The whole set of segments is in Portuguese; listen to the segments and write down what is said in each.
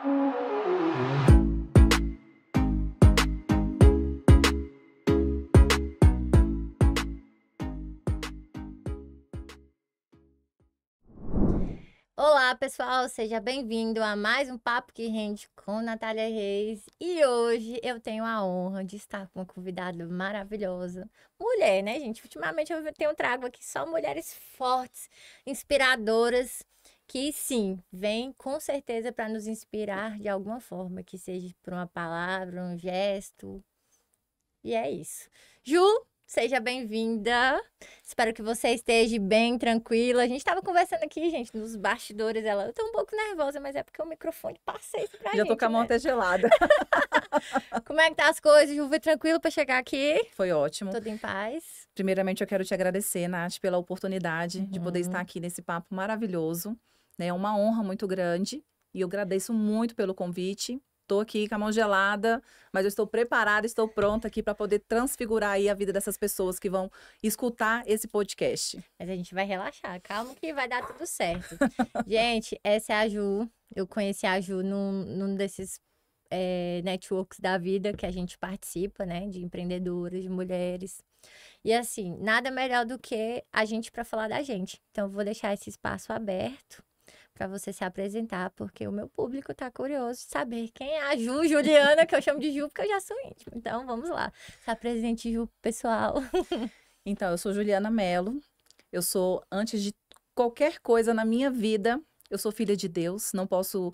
Olá, pessoal, seja bem-vindo a mais um Papo que Rende com Natália Reis. E hoje eu tenho a honra de estar com uma convidada maravilhosa. Mulher, né, gente? Ultimamente eu tenho trago aqui só mulheres fortes, inspiradoras, que sim, vêm com certeza para nos inspirar de alguma forma, que seja por uma palavra, um gesto. E é isso. Ju, seja bem-vinda. Espero que você esteja bem, tranquila. A gente estava conversando aqui, gente, nos bastidores. Eu tô um pouco nervosa, mas é porque o microfone passa isso pra Já gente, tô com a mão né? até gelada. Como é que tá as coisas, Ju? Foi tranquilo para chegar aqui? Foi ótimo. Tudo em paz? Primeiramente, eu quero te agradecer, Nath, pela oportunidade de poder estar Uhum. aqui nesse papo maravilhoso. É uma honra muito grande e eu agradeço muito pelo convite. Estou aqui com a mão gelada, mas eu estou preparada, estou pronta aqui para poder transfigurar aí a vida dessas pessoas que vão escutar esse podcast. Mas a gente vai relaxar. Calma que vai dar tudo certo. Gente, essa é a Ju. Eu conheci a Ju num desses networks da vida que a gente participa, né? De empreendedoras, de mulheres. E assim, nada melhor do que a gente para falar da gente. Então, eu vou deixar esse espaço aberto para você se apresentar, porque o meu público tá curioso de saber quem é a Ju Juliana, que eu chamo de Ju porque eu já sou íntima. Então, vamos lá. Se apresente, Ju, pessoal. Então, eu sou Juliana Mello. Eu sou, antes de qualquer coisa na minha vida, eu sou filha de Deus. Não posso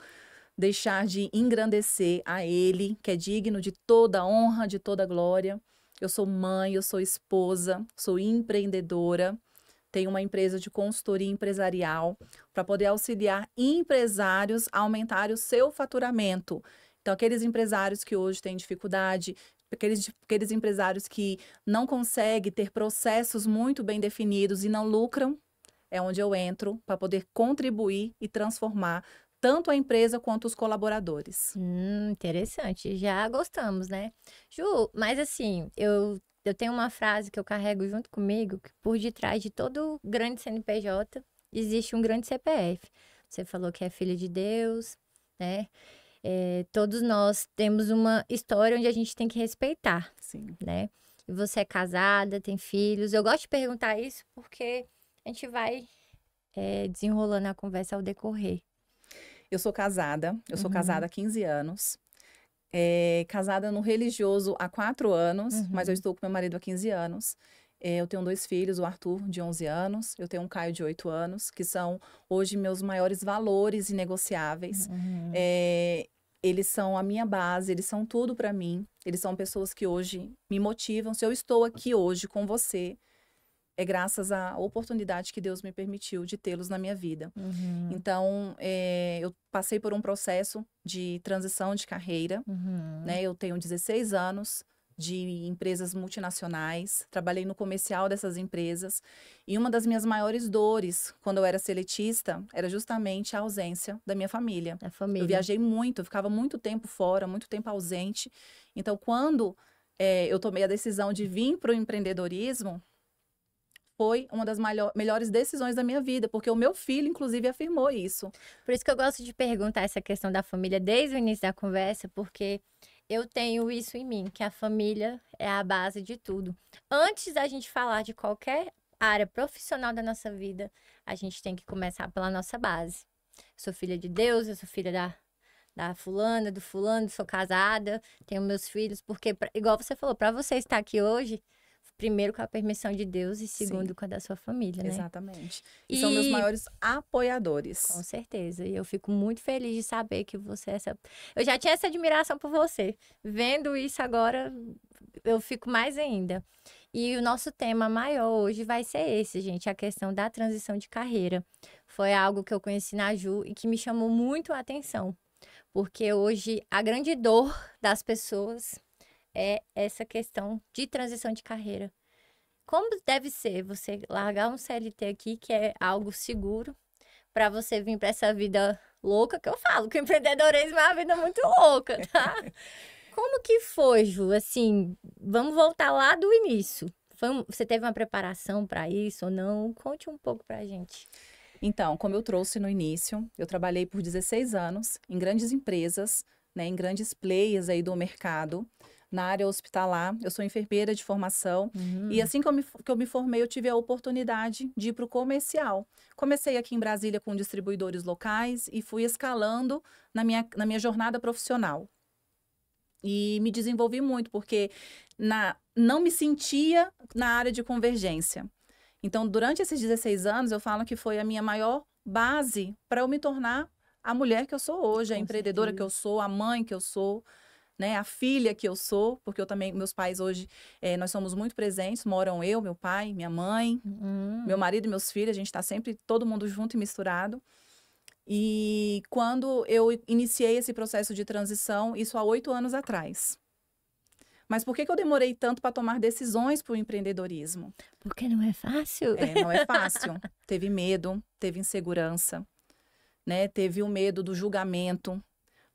deixar de engrandecer a Ele, que é digno de toda honra, de toda glória. Eu sou mãe, eu sou esposa, sou empreendedora, tenho uma empresa de consultoria empresarial para poder auxiliar empresários a aumentar o seu faturamento. Então, aqueles empresários que hoje têm dificuldade, aqueles empresários que não conseguem ter processos muito bem definidos e não lucram, é onde eu entro para poder contribuir e transformar tanto a empresa quanto os colaboradores. Interessante. Já gostamos, né? Ju, mas assim, eu tenho uma frase que eu carrego junto comigo, que por detrás de todo grande CNPJ existe um grande CPF. Você falou que é filha de Deus, né? Todos nós temos uma história onde a gente tem que respeitar, Sim. né? E você é casada, tem filhos. Eu gosto de perguntar isso porque a gente vai desenrolando a conversa ao decorrer. Eu sou casada Uhum. há 15 anos. Casada no religioso há 4 anos, mas eu Uhum. estou com meu marido há 15 anos. Eu tenho 2 filhos, o Arthur, de 11 anos, eu tenho um Caio, de 8 anos, que são hoje meus maiores valores inegociáveis. Uhum. Eles são a minha base, eles são tudo para mim. Eles são pessoas que hoje me motivam. Se eu estou aqui hoje com você, é graças à oportunidade que Deus me permitiu de tê-los na minha vida. Uhum. Então, eu passei por um processo de transição de carreira, Uhum. né? Eu tenho 16 anos de empresas multinacionais, trabalhei no comercial dessas empresas, e uma das minhas maiores dores, quando eu era seletista, era justamente a ausência da minha família. A Eu família. viajei muito, eu ficava muito tempo fora, muito tempo ausente. Então, quando eu tomei a decisão de vir para o empreendedorismo, foi uma das melhores decisões da minha vida, porque o meu filho, inclusive, afirmou isso. Por isso que eu gosto de perguntar essa questão da família desde o início da conversa, porque eu tenho isso em mim, que a família é a base de tudo. Antes da gente falar de qualquer área profissional da nossa vida, a gente tem que começar pela nossa base. Eu sou filha de Deus, eu sou filha da fulana, do fulano, sou casada, tenho meus filhos, porque, igual você falou, para você estar aqui hoje, primeiro com a permissão de Deus e segundo Sim, com a da sua família, né? exatamente. E são meus E maiores apoiadores. com certeza. E eu fico muito feliz de saber que você é essa. Eu já tinha essa admiração por você. Vendo isso agora, eu fico mais ainda. E o nosso tema maior hoje vai ser esse, gente, a questão da transição de carreira. Foi algo que eu conheci na Ju e que me chamou muito a atenção. Porque hoje a grande dor das pessoas é essa questão de transição de carreira. Como deve ser você largar um CLT aqui, que é algo seguro, para você vir para essa vida louca, que eu falo que o empreendedorismo é uma vida muito louca, tá? Como que foi, Ju? Assim, vamos voltar lá do início. Você teve uma preparação para isso ou não? Conte um pouco pra gente. Então, como eu trouxe no início, eu trabalhei por 16 anos em grandes empresas, né, em grandes players aí do mercado, na área hospitalar. Eu sou enfermeira de formação e assim que eu me formei, eu tive a oportunidade de ir para o comercial. Comecei aqui em Brasília com distribuidores locais e fui escalando na minha jornada profissional. E me desenvolvi muito, porque não me sentia na área de convergência. Então, durante esses 16 anos, eu falo que foi a minha maior base para eu me tornar a mulher que eu sou hoje, a Com empreendedora que eu certeza. sou, a mãe que eu sou, né, a filha que eu sou, porque eu também, meus pais hoje, nós somos muito presentes, moram eu, meu pai, minha mãe, meu marido e meus filhos, a gente está sempre todo mundo junto e misturado. E quando eu iniciei esse processo de transição, isso há 8 anos atrás. Mas por que que eu demorei tanto para tomar decisões para o empreendedorismo? Porque não é fácil. Não é fácil. Teve medo, teve insegurança, né? Teve o medo do julgamento,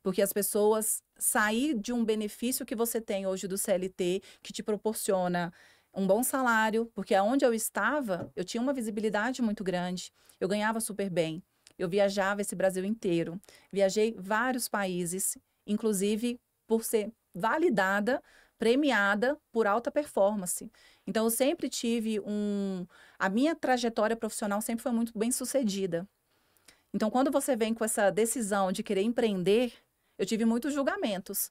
porque as pessoas sair de um benefício que você tem hoje do CLT, que te proporciona um bom salário, porque aonde eu estava, eu tinha uma visibilidade muito grande, eu ganhava super bem, eu viajava esse Brasil inteiro, viajei vários países, inclusive por ser validada, premiada por alta performance. Então, eu sempre tive a minha trajetória profissional sempre foi muito bem sucedida. Então, quando você vem com essa decisão de querer empreender, eu tive muitos julgamentos.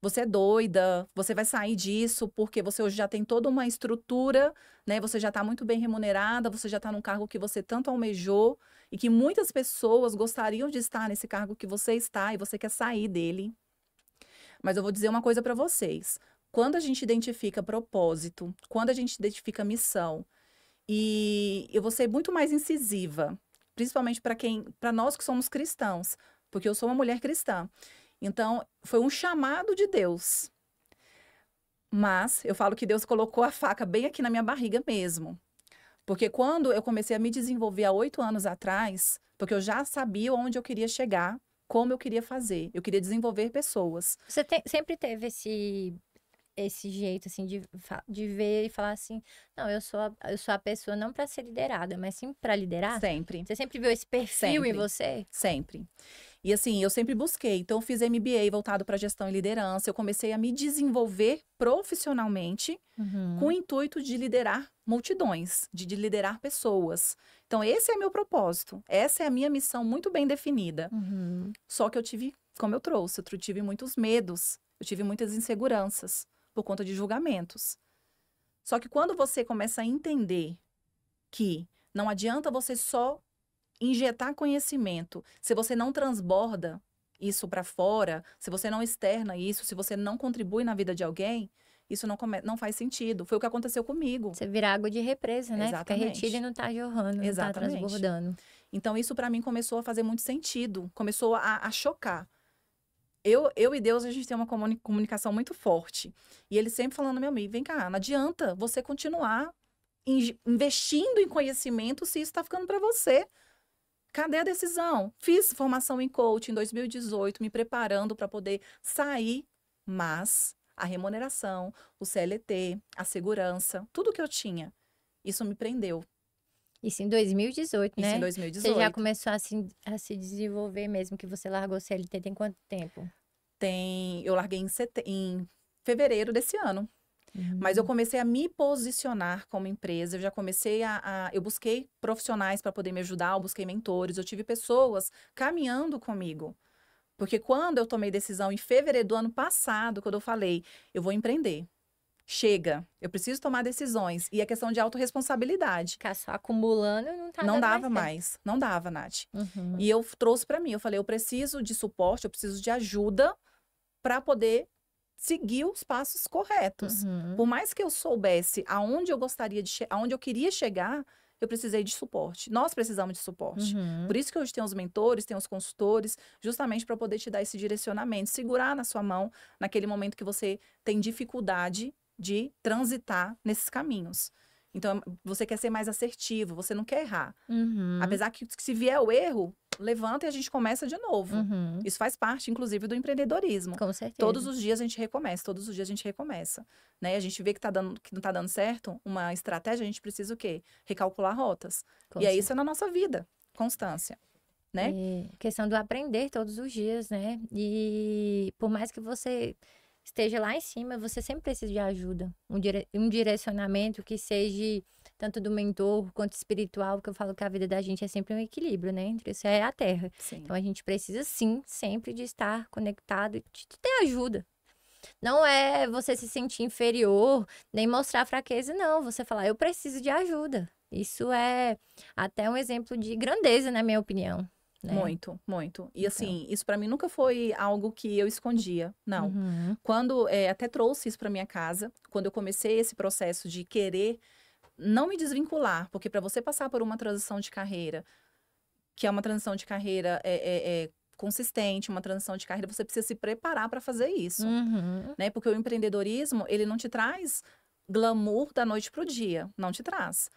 Você é doida, você vai sair disso porque você hoje já tem toda uma estrutura, né? Você já está muito bem remunerada, você já está num cargo que você tanto almejou e que muitas pessoas gostariam de estar nesse cargo que você está e você quer sair dele. Mas eu vou dizer uma coisa para vocês. Quando a gente identifica propósito, quando a gente identifica missão, e eu vou ser muito mais incisiva, principalmente para nós que somos cristãos, porque eu sou uma mulher cristã. Então, foi um chamado de Deus. Mas eu falo que Deus colocou a faca bem aqui na minha barriga mesmo. Porque quando eu comecei a me desenvolver há 8 anos atrás, porque eu já sabia onde eu queria chegar, como eu queria fazer. Eu queria desenvolver pessoas. Você sempre teve esse jeito, assim, de ver e falar assim, não, eu sou a pessoa não para ser liderada, mas sim para liderar? Sempre. Você sempre viu esse perfil em Sempre. você? Sempre. E assim, eu sempre busquei. Então, eu fiz MBA voltado para gestão e liderança. Eu comecei a me desenvolver profissionalmente com o intuito de liderar multidões, de liderar pessoas. Então, esse é meu propósito. Essa é a minha missão muito bem definida. Só que eu tive, como eu trouxe, eu tive muitos medos, eu tive muitas inseguranças por conta de julgamentos. Só que quando você começa a entender que não adianta você só injetar conhecimento, se você não transborda isso para fora, se você não externa isso, se você não contribui na vida de alguém, isso não faz sentido. Foi o que aconteceu comigo. Você vira água de represa, né? Fica Exatamente. retida e não tá jorrando, não tá Exatamente. transbordando. Então, isso para mim começou a fazer muito sentido, começou a chocar. Eu e Deus, a gente tem uma comunicação muito forte. E ele sempre falando, meu amigo, vem cá, não adianta você continuar investindo em conhecimento se isso está ficando para você. Cadê a decisão? Fiz formação em coaching em 2018, me preparando para poder sair, mas a remuneração, o CLT, a segurança, tudo que eu tinha, isso me prendeu. Isso em 2018, Isso né? em Você 2018. já começou a se desenvolver mesmo, que você largou o CLT tem quanto tempo? Eu larguei em fevereiro desse ano. Mas eu comecei a me posicionar como empresa, eu já comecei eu busquei profissionais para poder me ajudar, eu busquei mentores, eu tive pessoas caminhando comigo. Porque quando eu tomei decisão em fevereiro do ano passado, quando eu falei, eu vou empreender. Chega, eu preciso tomar decisões. E é questão de autorresponsabilidade. Ficar só acumulando não tá Não dando dava mais mais, não dava, Nath. certo. E eu trouxe para mim, eu falei, eu preciso de suporte, eu preciso de ajuda para poder seguir os passos corretos. Por mais que eu soubesse aonde eu gostaria aonde eu queria chegar, eu precisei de suporte. Nós precisamos de suporte. Por isso que hoje tem os mentores, tem os consultores, justamente para poder te dar esse direcionamento, segurar na sua mão naquele momento que você tem dificuldade de transitar nesses caminhos. Então, você quer ser mais assertivo, você não quer errar. Apesar que se vier o erro, levanta e a gente começa de novo. Isso faz parte, inclusive, do empreendedorismo. Com certeza. Todos os dias a gente recomeça, todos os dias a gente recomeça. Né? A gente vê que não tá dando certo uma estratégia, a gente precisa o quê? Recalcular rotas. Com E é certeza. isso na nossa vida. constância, né? Questão do aprender todos os dias, né? E por mais que você esteja lá em cima, você sempre precisa de ajuda. Um direcionamento que seja tanto do mentor quanto espiritual, porque eu falo que a vida da gente é sempre um equilíbrio, né? Entre o céu e a terra. Sim. Então a gente precisa sim, sempre de estar conectado e de ter ajuda. Não é você se sentir inferior, nem mostrar fraqueza, não. Você falar, eu preciso de ajuda. Isso é até um exemplo de grandeza, na minha opinião. Né? Muito, muito. E Então. assim, isso pra mim nunca foi algo que eu escondia, não. Uhum. Quando, até trouxe isso pra minha casa, quando eu comecei esse processo de querer não me desvincular, porque para você passar por uma transição de carreira, que é uma transição de carreira consistente, uma transição de carreira, você precisa se preparar para fazer isso, né? Porque o empreendedorismo, ele não te traz glamour da noite pro dia, não te traz.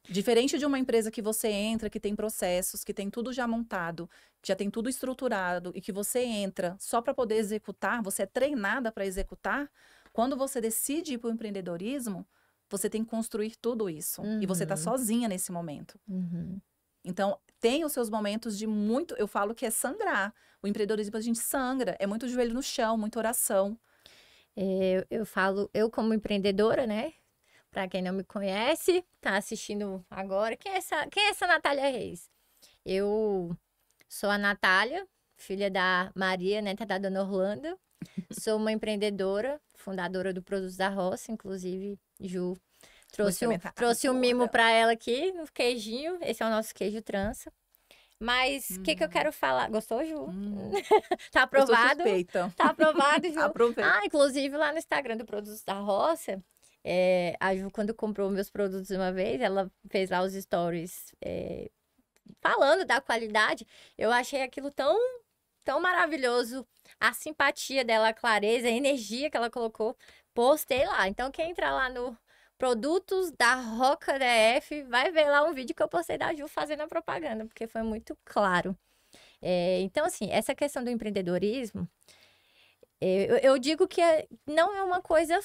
Diferente de uma empresa que você entra, que tem processos, que tem tudo já montado, que já tem tudo estruturado e que você entra só para poder executar, você é treinada para executar. Quando você decide ir para o empreendedorismo, você tem que construir tudo isso. E você está sozinha nesse momento. Então, tem os seus momentos de muito... Eu falo que é sangrar. O empreendedorismo, a gente sangra. É muito joelho no chão, muita oração. Eu falo, eu como empreendedora, né? Para quem não me conhece, tá assistindo agora. Quem é essa Natália Reis? Eu sou a Natália, filha da Maria, neta da dona Orlando. Sou uma empreendedora, fundadora do Produtos da Roça, inclusive, Ju. Trouxe um mimo para ela aqui, um queijinho. Esse é o nosso queijo trança. Mas o que eu quero falar? Gostou, Ju? Tá aprovado? Tá aprovado, Ju? Aprovei. Inclusive lá no Instagram do Produtos da Roça, a Ju, quando comprou meus produtos uma vez, ela fez lá os stories falando da qualidade. Eu achei aquilo tão maravilhoso. A simpatia dela, a clareza, a energia que ela colocou. Postei lá. Então, quem entrar lá no Produtos da Roca DF, vai ver lá um vídeo que eu postei da Ju fazendo a propaganda, porque foi muito claro. Então, assim, essa questão do empreendedorismo, eu digo que não é uma coisa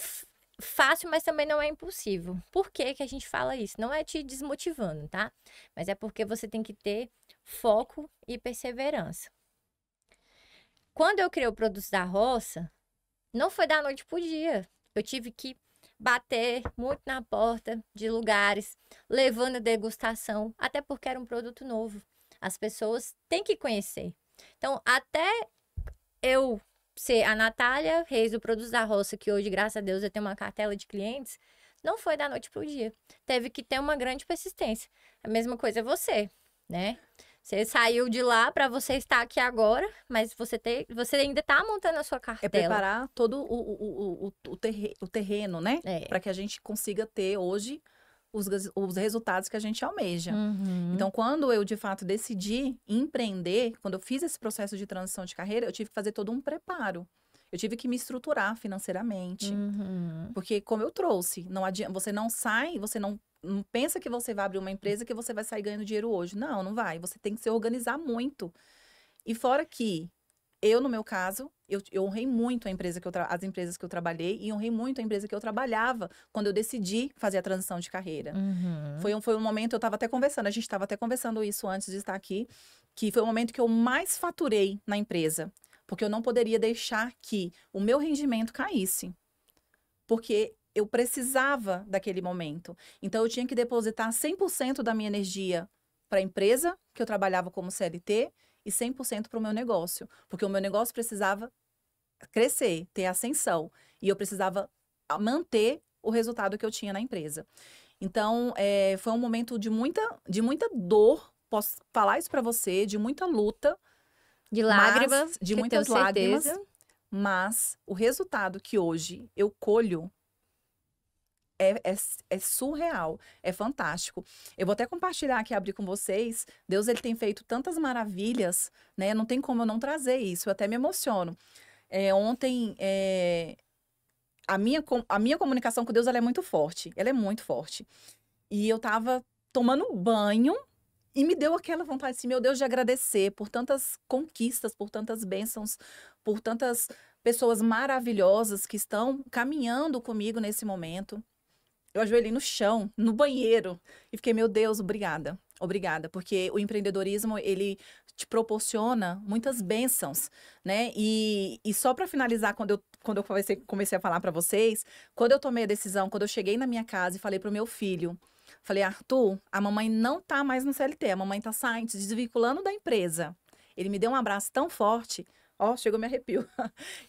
fácil, mas também não é impossível. Por que que a gente fala isso? Não é te desmotivando, tá? Mas é porque você tem que ter foco e perseverança. Quando eu criei o Produtos da Roça, não foi da noite pro dia. Eu tive que bater muito na porta de lugares, levando degustação, até porque era um produto novo. As pessoas têm que conhecer. Então, até eu ser a Natália Reis do Produtos da Roça, que hoje, graças a Deus, eu tenho uma cartela de clientes, não foi da noite pro dia. Teve que ter uma grande persistência. A mesma coisa é você, né? Você saiu de lá para você estar aqui agora, mas você ainda está montando a sua cartela. É preparar todo o terreno, né? Para que a gente consiga ter hoje os resultados que a gente almeja. Então, quando eu, de fato, decidi empreender, quando eu fiz esse processo de transição de carreira, eu tive que fazer todo um preparo. Eu tive que me estruturar financeiramente. Porque, como eu trouxe, não adianta, você não sai, você não pensa que você vai abrir uma empresa que você vai sair ganhando dinheiro hoje. Não, não vai. Você tem que se organizar muito. E fora que eu, no meu caso, eu honrei muito as empresas que eu trabalhei e honrei muito a empresa que eu trabalhava quando eu decidi fazer a transição de carreira. Foi um momento, eu estava até conversando, a gente estava até conversando isso antes de estar aqui, que foi o momento que eu mais faturei na empresa. Porque eu não poderia deixar que o meu rendimento caísse. Porque eu precisava daquele momento. Então, eu tinha que depositar 100% da minha energia para a empresa, que eu trabalhava como CLT, e 100% para o meu negócio. Porque o meu negócio precisava crescer, ter ascensão. E eu precisava manter o resultado que eu tinha na empresa. Então, foi um momento de muita dor, posso falar isso para você, de muita luta. De lágrimas, de muitas lágrimas. Mas o resultado que hoje eu colho é surreal, é fantástico. Eu vou até compartilhar aqui, abrir com vocês. Deus, ele tem feito tantas maravilhas, né? Não tem como eu não trazer isso, eu até me emociono. Ontem, a minha comunicação com Deus, ela é muito forte. Ela é muito forte. E eu tava tomando banho e me deu aquela vontade, assim, meu Deus, de agradecer por tantas conquistas, por tantas bênçãos, por tantas pessoas maravilhosas que estão caminhando comigo nesse momento. Eu ajoelhei no chão, no banheiro, e fiquei, meu Deus, obrigada. Obrigada, porque o empreendedorismo, ele te proporciona muitas bênçãos, né? E só para finalizar, quando eu comecei a falar para vocês, quando eu tomei a decisão, quando eu cheguei na minha casa e falei pro meu filho, falei, Arthur, a mamãe não tá mais no CLT, a mamãe tá saindo, se desvinculando da empresa. Ele me deu um abraço tão forte, ó, chegou me arrepio,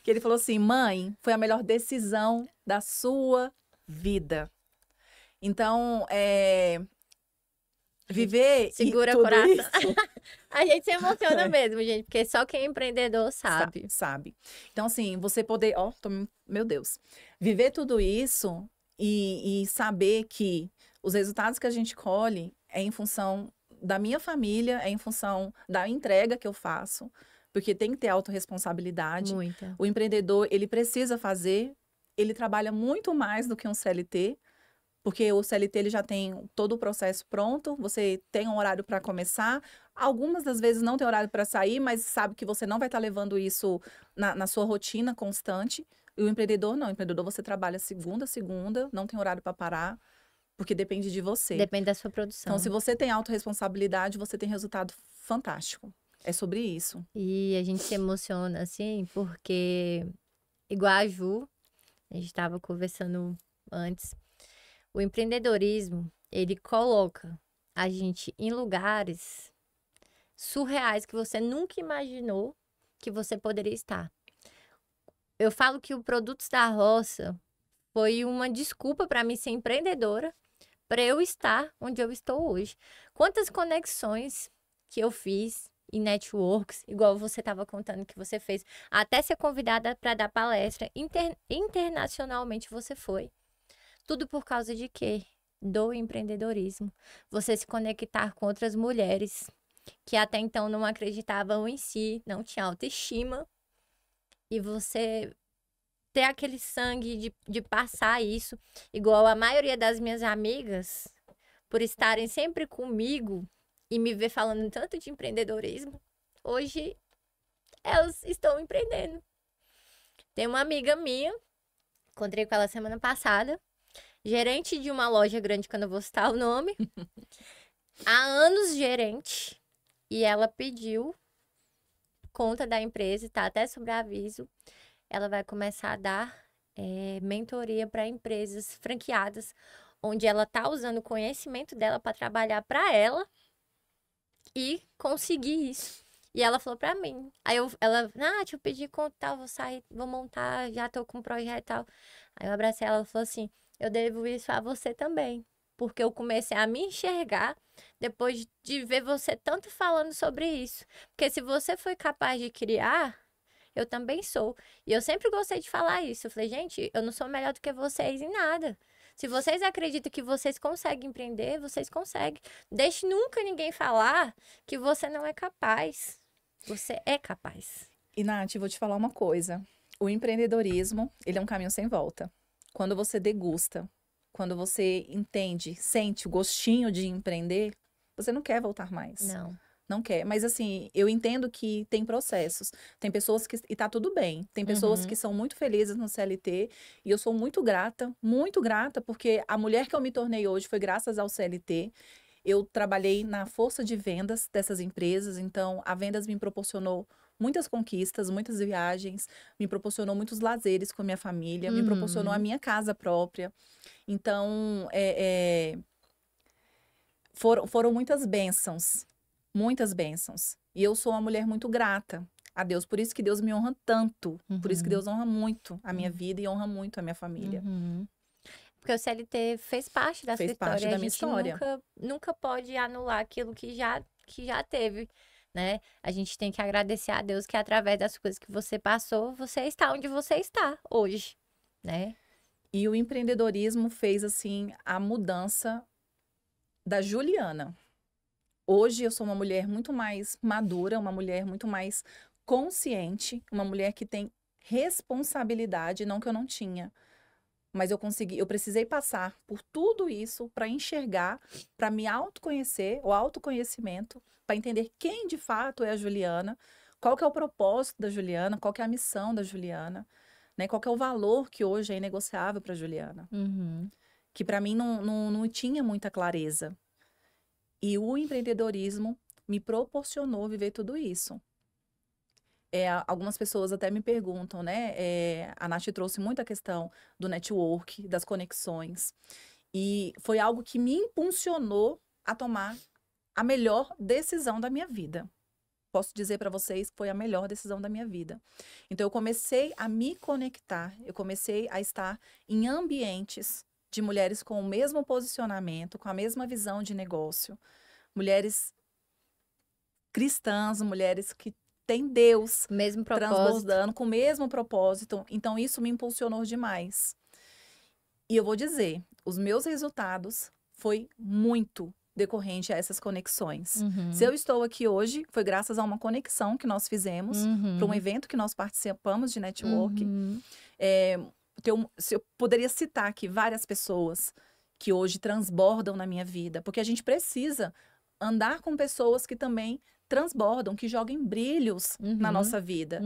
que ele falou assim, mãe, foi a melhor decisão da sua vida. Então, viver e Segura o tudo coração. isso. A gente se emociona mesmo, gente, porque só quem é empreendedor sabe. Sabe. Então, assim, você poder, ó, meu Deus, viver tudo isso e saber que os resultados que a gente colhe é em função da minha família, é em função da entrega que eu faço, porque tem que ter autorresponsabilidade. Muita. O empreendedor, ele precisa fazer, ele trabalha muito mais do que um CLT, porque o CLT ele já tem todo o processo pronto, você tem um horário para começar. Algumas das vezes não tem horário para sair, mas sabe que você não vai estar levando isso na sua rotina constante. E o empreendedor não. O empreendedor você trabalha segunda a segunda, não tem horário para parar, porque depende de você. Depende da sua Então, produção. se você tem autorresponsabilidade, você tem resultado fantástico. É sobre isso. E a gente se emociona, assim, porque, igual a Ju, a gente estava conversando antes, o empreendedorismo, ele coloca a gente em lugares surreais que você nunca imaginou que você poderia estar. Eu falo que o Produtos da Roça foi uma desculpa para mim ser empreendedora, para eu estar onde eu estou hoje. Quantas conexões que eu fiz em networks, igual você estava contando que você fez, até ser convidada para dar palestra internacionalmente você foi. Tudo por causa de quê? Do empreendedorismo. Você se conectar com outras mulheres que até então não acreditavam em si, não tinham autoestima, e você ter aquele sangue de passar isso, igual a maioria das minhas amigas, por estarem sempre comigo e me ver falando tanto de empreendedorismo, hoje elas estão empreendendo. Tem uma amiga minha, encontrei com ela semana passada, gerente de uma loja grande, que eu não vou citar o nome, há anos gerente, e ela pediu conta da empresa, tá até sobre aviso, ela vai começar a dar mentoria para empresas franqueadas, onde ela tá usando o conhecimento dela para trabalhar para ela e conseguir isso. E ela falou para mim. Aí ela, deixa eu pedir conta, tal, vou sair, vou montar, já tô com um projeto e tal. Aí eu abracei ela, ela falou assim, eu devo isso a você também, porque eu comecei a me enxergar depois de ver você tanto falando sobre isso. Porque se você foi capaz de criar, eu também sou. E eu sempre gostei de falar isso. Eu falei, gente, eu não sou melhor do que vocês em nada. Se vocês acreditam que vocês conseguem empreender, vocês conseguem. Deixe nunca ninguém falar que você não é capaz. Você é capaz. E, Nath, vou te falar uma coisa. O empreendedorismo, ele é um caminho sem volta. Quando você degusta, quando você entende, sente o gostinho de empreender, você não quer voltar mais. Não. Não quer. Mas, assim, eu entendo que tem processos. Tem pessoas que... E tá tudo bem. Tem pessoas que são muito felizes no CLT. E eu sou muito grata, porque a mulher que eu me tornei hoje foi graças ao CLT. Eu trabalhei na força de vendas dessas empresas. Então, a vendas me proporcionou muitas conquistas, muitas viagens. Me proporcionou muitos lazeres com a minha família. Me proporcionou a minha casa própria. Então, foram muitas bênçãos. Muitas bênçãos. E eu sou uma mulher muito grata a Deus. Por isso que Deus me honra tanto. Por isso que Deus honra muito a minha vida e honra muito a minha família. Porque o CLT fez parte da sua história. Fez parte da minha história. Nunca pode anular aquilo que já teve, né? A gente tem que agradecer a Deus que através das coisas que você passou, você está onde você está hoje, né? E o empreendedorismo fez, assim, a mudança da Juliana. Hoje eu sou uma mulher muito mais madura, uma mulher muito mais consciente, uma mulher que tem responsabilidade, não que eu não tinha. Mas eu precisei passar por tudo isso para enxergar, para me autoconhecer, o autoconhecimento, para entender quem de fato é a Juliana, qual que é o propósito da Juliana, qual que é a missão da Juliana, né? Qual que é o valor que hoje é inegociável para a Juliana. Que para mim não tinha muita clareza. E o empreendedorismo me proporcionou viver tudo isso. Algumas pessoas até me perguntam, né? A Nath trouxe muita questão do network, das conexões. E foi algo que me impulsionou a tomar a melhor decisão da minha vida. Posso dizer para vocês que foi a melhor decisão da minha vida. Então, eu comecei a me conectar, eu comecei a estar em ambientes de mulheres com o mesmo posicionamento, com a mesma visão de negócio. Mulheres cristãs, mulheres que têm Deus Mesmo propósito. transbordando com o mesmo propósito. Então, isso me impulsionou demais. E eu vou dizer, os meus resultados foi muito decorrente a essas conexões. Se eu estou aqui hoje, foi graças a uma conexão que nós fizemos para um evento que nós participamos de network. Eu poderia citar aqui várias pessoas que hoje transbordam na minha vida, porque a gente precisa andar com pessoas que também transbordam, que joguem brilhos na nossa vida.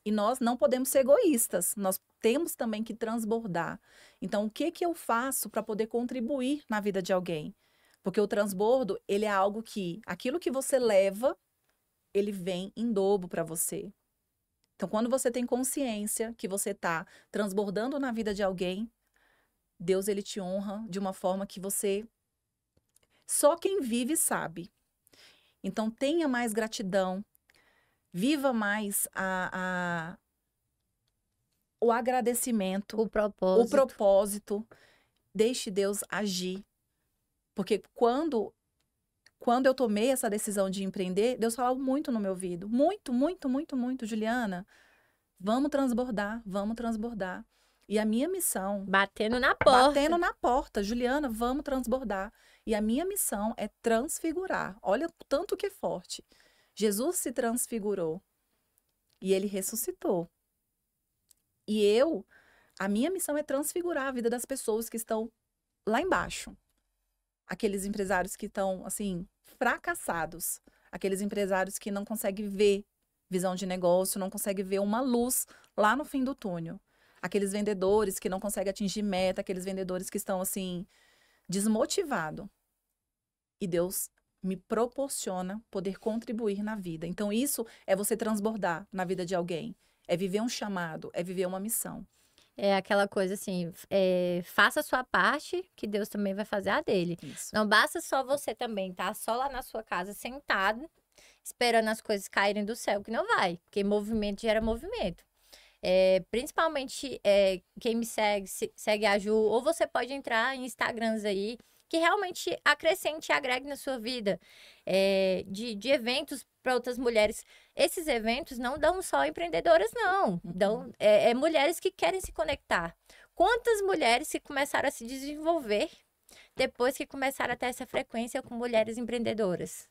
E nós não podemos ser egoístas, nós temos também que transbordar. Então, o que eu faço para poder contribuir na vida de alguém? Porque o transbordo, ele é algo que, aquilo que você leva, ele vem em dobro para você. Então, quando você tem consciência que você está transbordando na vida de alguém, Deus, ele te honra de uma forma que você... Só quem vive sabe. Então, tenha mais gratidão, viva mais o agradecimento, O propósito. Deixe Deus agir. Porque quando eu tomei essa decisão de empreender, Deus falava muito no meu ouvido. Muito, muito, muito, muito. Juliana, vamos transbordar, vamos transbordar. E a minha missão... Batendo na porta. Batendo na porta. Juliana, vamos transbordar. E a minha missão é transfigurar. Olha o tanto que é forte. Jesus se transfigurou. E ele ressuscitou. E a minha missão é transfigurar a vida das pessoas que estão lá embaixo. Aqueles empresários que estão, assim, fracassados. Aqueles empresários que não conseguem ver visão de negócio, não conseguem ver uma luz lá no fim do túnel. Aqueles vendedores que não conseguem atingir meta, aqueles vendedores que estão, assim, desmotivados. E Deus me proporciona poder contribuir na vida. Então, isso é você transbordar na vida de alguém. É viver um chamado, é viver uma missão. É aquela coisa assim, faça a sua parte, que Deus também vai fazer a dele. Isso. Não basta só você também estar só lá na sua casa, sentado, esperando as coisas caírem do céu, que não vai, porque movimento gera movimento. Principalmente quem me segue a Ju, ou você pode entrar em Instagrams aí, que realmente acrescente e agregue na sua vida, de eventos para outras mulheres. Esses eventos não dão só empreendedoras, não. Dão mulheres que querem se conectar. Quantas mulheres que começaram a se desenvolver depois que começaram a ter essa frequência com mulheres empreendedoras?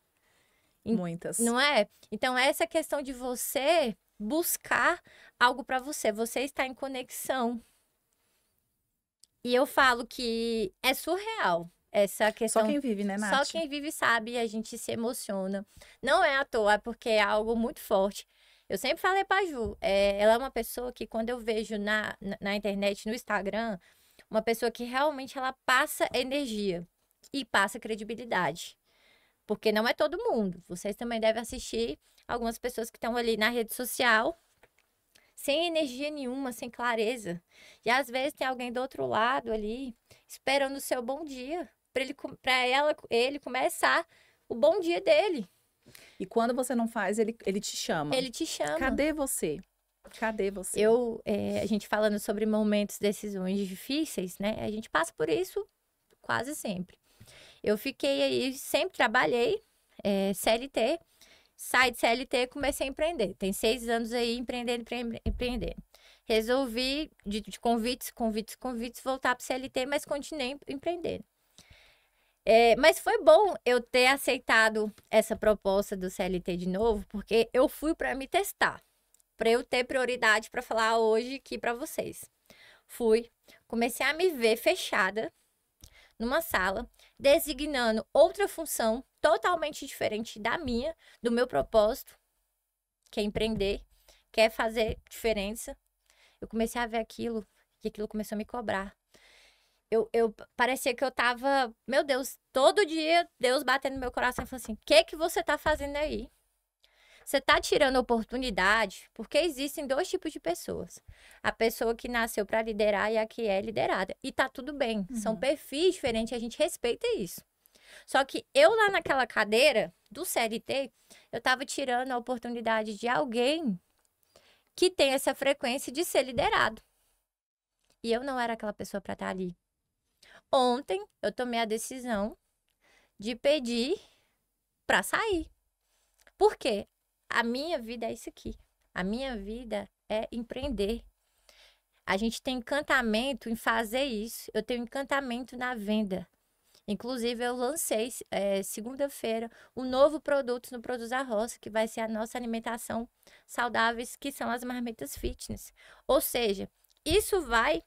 Muitas. Não é? Então, essa questão de você buscar algo para você. Você está em conexão. E eu falo que é surreal. Essa questão... Só quem vive, né, Nath? Só quem vive sabe, a gente se emociona. Não é à toa, é porque é algo muito forte. Eu sempre falei pra Ju, ela é uma pessoa que quando eu vejo na internet, no Instagram, uma pessoa que realmente ela passa energia e passa credibilidade. Porque não é todo mundo. Vocês também devem assistir algumas pessoas que estão ali na rede social sem energia nenhuma, sem clareza. E às vezes tem alguém do outro lado ali esperando o seu bom dia. Para ele começar o bom dia dele. E quando você não faz, ele te chama. Ele te chama. Cadê você? Cadê você? A gente falando sobre momentos, decisões difíceis, né? A gente passa por isso quase sempre. Eu fiquei aí, sempre trabalhei, CLT, saí de CLT e comecei a empreender. Tem 6 anos aí empreendendo. Resolvi, de convites, voltar para o CLT, mas continuei empreendendo. Mas foi bom eu ter aceitado essa proposta do CLT de novo, porque eu fui para me testar, para eu ter prioridade para falar hoje aqui para vocês. Comecei a me ver fechada numa sala, designando outra função totalmente diferente da minha, do meu propósito, que é empreender, que é fazer diferença. Eu comecei a ver aquilo, e aquilo começou a me cobrar. parecia que eu tava, meu Deus, todo dia Deus batendo no meu coração e falando assim: o que que você tá fazendo aí? Você tá tirando oportunidade, porque existem dois tipos de pessoas. A pessoa que nasceu para liderar e a que é liderada. E tá tudo bem, são perfis diferentes, a gente respeita isso. Só que eu lá naquela cadeira do CLT, eu tava tirando a oportunidade de alguém que tem essa frequência de ser liderado. E eu não era aquela pessoa para estar ali. Ontem eu tomei a decisão de pedir para sair. Por quê? A minha vida é isso aqui. A minha vida é empreender. A gente tem encantamento em fazer isso. Eu tenho encantamento na venda. Inclusive, eu lancei segunda-feira um novo produto no Produz a Roça, que vai ser a nossa alimentação saudáveis, que são as marmitas fitness. Ou seja, isso vai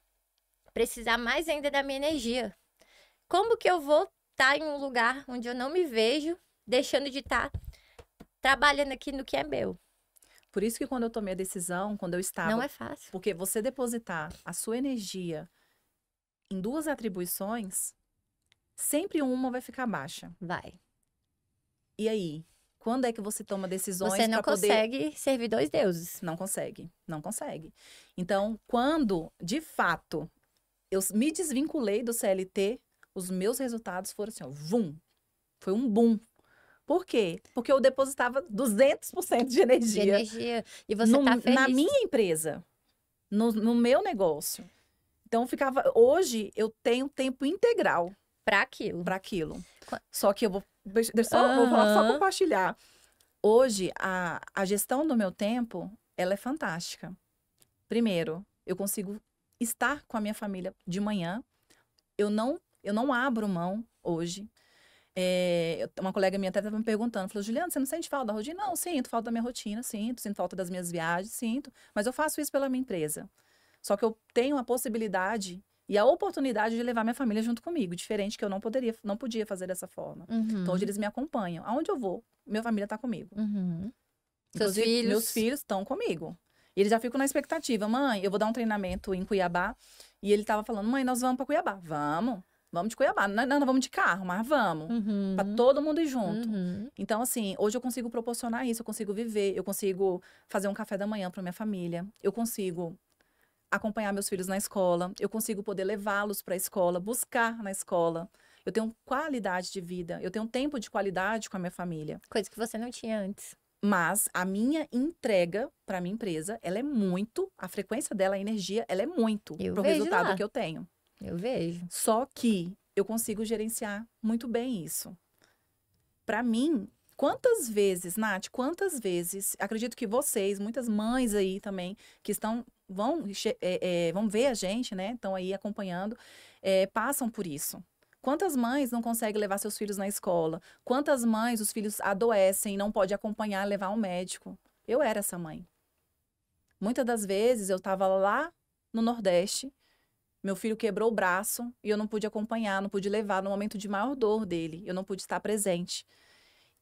precisar mais ainda da minha energia. Como que eu vou estar em um lugar onde eu não me vejo, deixando de estar trabalhando aqui no que é meu? Por isso que quando eu tomei a decisão, quando eu estava... Não é fácil. Porque você depositar a sua energia em duas atribuições, sempre uma vai ficar baixa. Vai. E aí? Quando é que você toma decisões Você não para poder... consegue servir dois deuses. Não consegue, não consegue. Então, quando, de fato, eu me desvinculei do CLT, os meus resultados foram assim, ó, vum. Foi um boom. Por quê? Porque eu depositava 200% de energia. De energia. E você tá feliz. Na minha empresa, no meu negócio. Então, ficava... Hoje, eu tenho tempo integral Para aquilo. para aquilo. Só que eu vou falar, só compartilhar. Hoje, a gestão do meu tempo, ela é fantástica. Primeiro, eu consigo estar com a minha família de manhã. Eu não abro mão hoje. Uma colega minha até estava me perguntando, falou, Juliana, você não sente falta da rotina? Não, sinto falta da minha rotina, sinto falta das minhas viagens, sinto. Mas eu faço isso pela minha empresa. Só que eu tenho a possibilidade e a oportunidade de levar minha família junto comigo, diferente que eu não podia fazer dessa forma. Então, hoje eles me acompanham. Aonde eu vou, minha família está comigo. Seus filhos? Meus filhos estão comigo. E eles já ficam na expectativa. Mãe, eu vou dar um treinamento em Cuiabá. E ele estava falando, mãe, nós vamos para Cuiabá. Vamos de Cuiabá. Não vamos de carro, mas vamos. Para todo mundo ir junto. Então, assim, hoje eu consigo proporcionar isso. Eu consigo viver. Eu consigo fazer um café da manhã para minha família. Eu consigo acompanhar meus filhos na escola, eu consigo poder levá-los para a escola, buscar na escola. Eu tenho qualidade de vida, eu tenho tempo de qualidade com a minha família. Coisa que você não tinha antes. Mas a minha entrega para a minha empresa, ela é muito, a frequência dela, a energia, ela é muito pro resultado que eu tenho. Eu vejo. Só que eu consigo gerenciar muito bem isso. Para mim, quantas vezes, Nath, acredito que vocês, muitas mães aí também, que vão ver a gente, né? Estão aí acompanhando, passam por isso. Quantas mães não conseguem levar seus filhos na escola? Quantas mães, os filhos adoecem e não pode acompanhar, levar ao médico? Eu era essa mãe. Muitas das vezes eu estava lá no Nordeste, meu filho quebrou o braço e eu não pude acompanhar, não pude levar no momento de maior dor dele, eu não pude estar presente.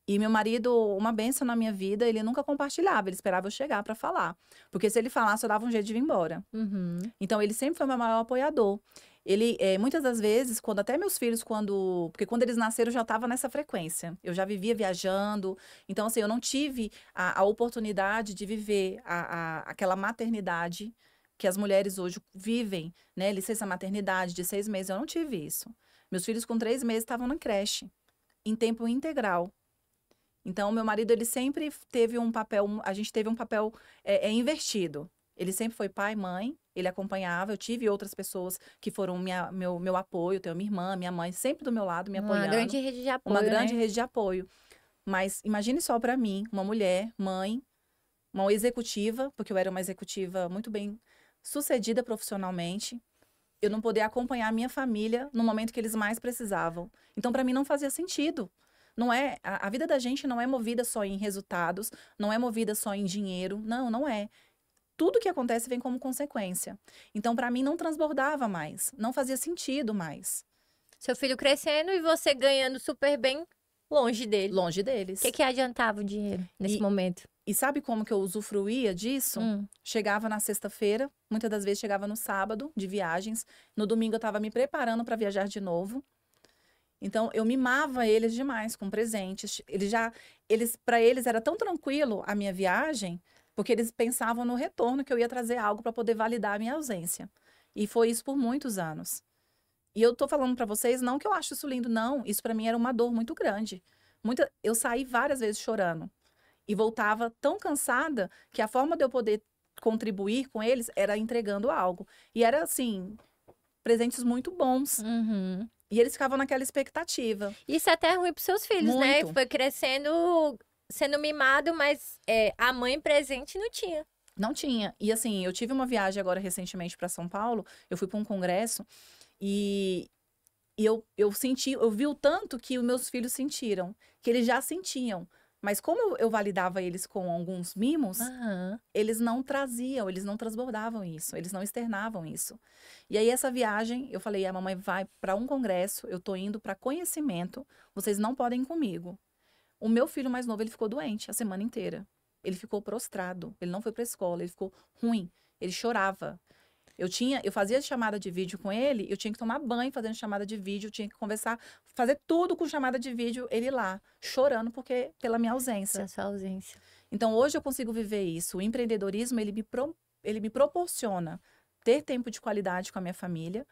E meu marido, uma bênção na minha vida, ele nunca compartilhava, ele esperava eu chegar para falar. Porque se ele falasse, eu dava um jeito de vir embora. Então, ele sempre foi meu maior apoiador. Ele, muitas das vezes, até meus filhos, porque quando eles nasceram, eu já estava nessa frequência. Eu já vivia viajando. Então, assim, eu não tive a oportunidade de viver aquela maternidade que as mulheres hoje vivem, né? Licença maternidade de 6 meses, eu não tive isso. Meus filhos com 3 meses estavam na creche, em tempo integral. Então, meu marido, ele sempre teve um papel, a gente teve um papel invertido. Ele sempre foi pai, mãe, ele acompanhava. Eu tive outras pessoas que foram meu apoio, tenho minha irmã, minha mãe, sempre do meu lado, me apoiando. Uma grande rede de apoio, Uma grande rede de apoio. Mas imagine só para mim, uma mulher, mãe, uma executiva, porque eu era uma executiva muito bem sucedida profissionalmente, eu não poder acompanhar a minha família no momento que eles mais precisavam. Então, para mim, não fazia sentido. Não é, a vida da gente não é movida só em resultados, não é movida só em dinheiro. Não, não é. Tudo que acontece vem como consequência. Então, para mim, não transbordava mais. Não fazia sentido mais. Seu filho crescendo e você ganhando super bem longe dele. Longe deles. O que adiantava o dinheiro nesse momento? E sabe como que eu usufruía disso? Chegava na sexta-feira, muitas das vezes chegava no sábado de viagens. No domingo eu estava me preparando para viajar de novo. Então eu mimava eles demais com presentes. Para eles era tão tranquilo a minha viagem, porque eles pensavam no retorno que eu ia trazer algo para poder validar a minha ausência. E foi isso por muitos anos. E eu tô falando para vocês não que eu acho isso lindo, não. Isso para mim era uma dor muito grande. Eu saí várias vezes chorando. E voltava tão cansada que a forma de eu poder contribuir com eles era entregando algo. E era, assim, presentes muito bons. E eles ficavam naquela expectativa. Isso é até ruim pros seus filhos, né? Muito. Foi crescendo, sendo mimado, mas a mãe presente não tinha. Não tinha. E assim, eu tive uma viagem agora recentemente para São Paulo. Eu fui para um congresso e eu vi o tanto que os meus filhos sentiram, que eles já sentiam. Mas como eu validava eles com alguns mimos, eles não traziam, eles não transbordavam isso, eles não externavam isso. E aí essa viagem, eu falei, a mamãe vai para um congresso, eu tô indo para conhecimento, vocês não podem ir comigo. O meu filho mais novo, ele ficou doente a semana inteira. Ele ficou prostrado, ele não foi para a escola, ele ficou ruim, ele chorava. Eu fazia chamada de vídeo com ele, eu tinha que tomar banho fazendo chamada de vídeo, eu tinha que conversar, fazer tudo com chamada de vídeo, ele lá, chorando pela minha ausência. Pela sua ausência. Então, hoje eu consigo viver isso. O empreendedorismo, ele me proporciona ter tempo de qualidade com a minha família,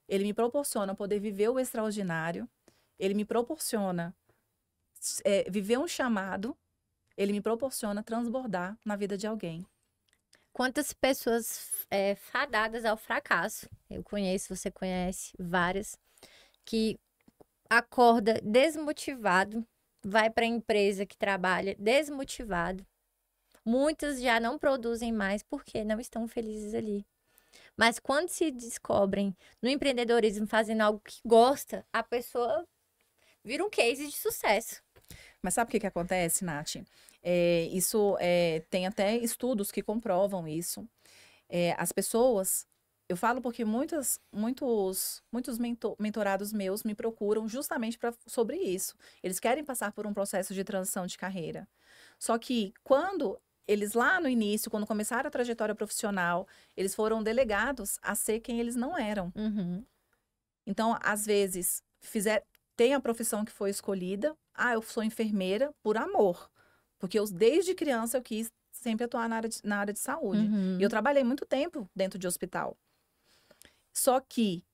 ele me proporciona poder viver o extraordinário, ele me proporciona viver um chamado, ele me proporciona transbordar na vida de alguém. Quantas pessoas fadadas ao fracasso, eu conheço, você conhece, várias, que acorda desmotivado, vai para a empresa que trabalha desmotivado. Muitas já não produzem mais porque não estão felizes ali. Mas quando se descobrem no empreendedorismo fazendo algo que gosta, a pessoa vira um case de sucesso. Mas sabe o que acontece, Nath? Tem até estudos que comprovam isso. As pessoas, eu falo porque muitos mentorados meus me procuram justamente sobre isso. Eles querem passar por um processo de transição de carreira. Só que quando eles lá no início, quando começaram a trajetória profissional, eles foram delegados a ser quem eles não eram. Então, às vezes, tem a profissão que foi escolhida. Eu sou enfermeira por amor. Porque desde criança eu quis sempre atuar na área de saúde. E eu trabalhei muito tempo dentro de hospital. Só que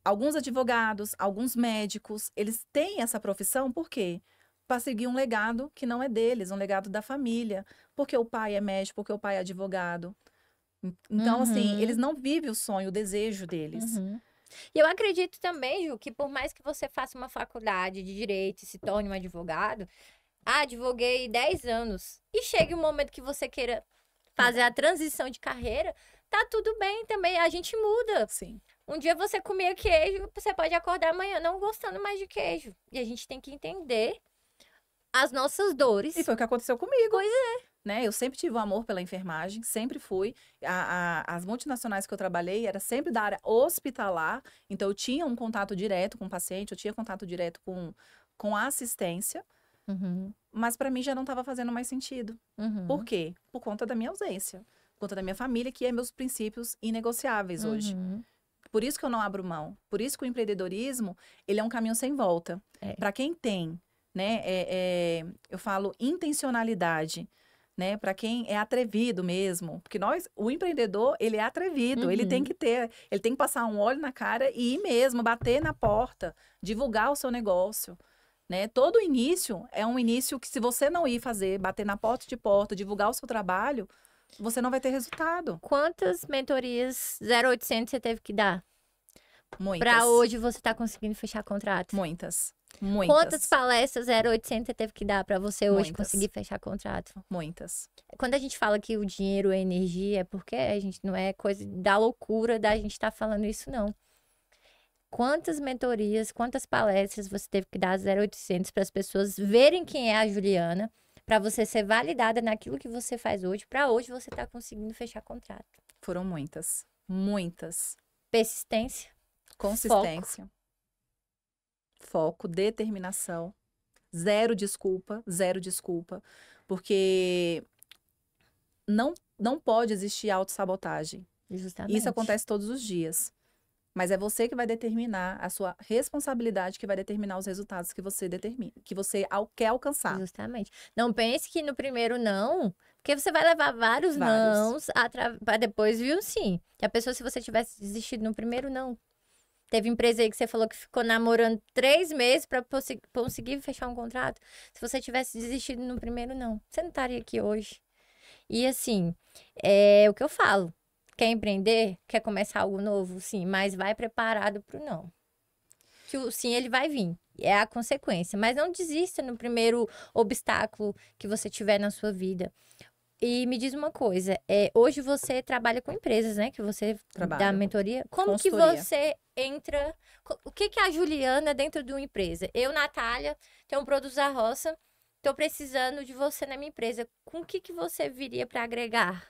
alguns advogados, alguns médicos, eles têm essa profissão por quê? Para seguir um legado que não é deles, um legado da família. Porque o pai é médico, porque o pai é advogado. Então, assim, eles não vivem o sonho, o desejo deles. E eu acredito também, Ju, que por mais que você faça uma faculdade de direito e se torne um advogado, advoguei 10 anos, e chega um momento que você queira fazer a transição de carreira, tá tudo bem também, a gente muda. Sim. Um dia você comia queijo, você pode acordar amanhã não gostando mais de queijo. E a gente tem que entender as nossas dores. E foi o que aconteceu comigo. Pois é. Né? Eu sempre tive um amor pela enfermagem, sempre fui. As multinacionais que eu trabalhei era sempre da área hospitalar, então eu tinha um contato direto com o paciente, eu tinha contato direto com a assistência, mas para mim já não estava fazendo mais sentido. Por quê? Por conta da minha ausência, por conta da minha família, que é meus princípios inegociáveis hoje. Por isso que eu não abro mão, por isso que o empreendedorismo, ele é um caminho sem volta. Para quem tem, né, eu falo intencionalidade, né, para quem é atrevido mesmo, porque o empreendedor, ele é atrevido, ele tem que passar um olho na cara e ir mesmo, bater na porta, divulgar o seu negócio, né? Todo início é um início que se você não ir fazer, bater na porta de porta, divulgar o seu trabalho, você não vai ter resultado. Quantas mentorias 0800 você teve que dar? Muitas. Para hoje você tá conseguindo fechar contrato? Muitas. Quantas palestras 0800 você teve que dar para você hoje conseguir fechar contrato? Muitas. Quando a gente fala que o dinheiro é energia, é porque a gente não é coisa da loucura da gente estar falando isso, não. Quantas mentorias, quantas palestras você teve que dar 0800 para as pessoas verem quem é a Juliana, para você ser validada naquilo que você faz hoje, para hoje você estar conseguindo fechar contrato? Foram muitas. Muitas. Persistência. Consistência. Foco, determinação. Zero desculpa. Porque não pode existir autossabotagem. Justamente. Isso acontece todos os dias. Mas é você que vai determinar a sua responsabilidade, que vai determinar os resultados que você determina, que você quer alcançar. Justamente. Não pense que no primeiro não, porque você vai levar vários Vários. nãos para depois vir um sim. Que a pessoa, se você tivesse desistido no primeiro não. Teve empresa aí que você falou que ficou namorando 3 meses para conseguir fechar um contrato. Se você tivesse desistido no primeiro não, você não estaria aqui hoje. E assim, é o que eu falo. Quer empreender? Quer começar algo novo? Sim, mas vai preparado para o não. Que o sim, ele vai vir. É a consequência. Mas não desista no primeiro obstáculo que você tiver na sua vida. E me diz uma coisa, hoje você trabalha com empresas, né? Que você dá Trabalho. mentoria. Como que Consultoria. você entra... O que que é a Juliana dentro de uma empresa? Eu, Natália, tenho um Produtos da Roça, tô precisando de você na minha empresa. Com o que que você viria para agregar?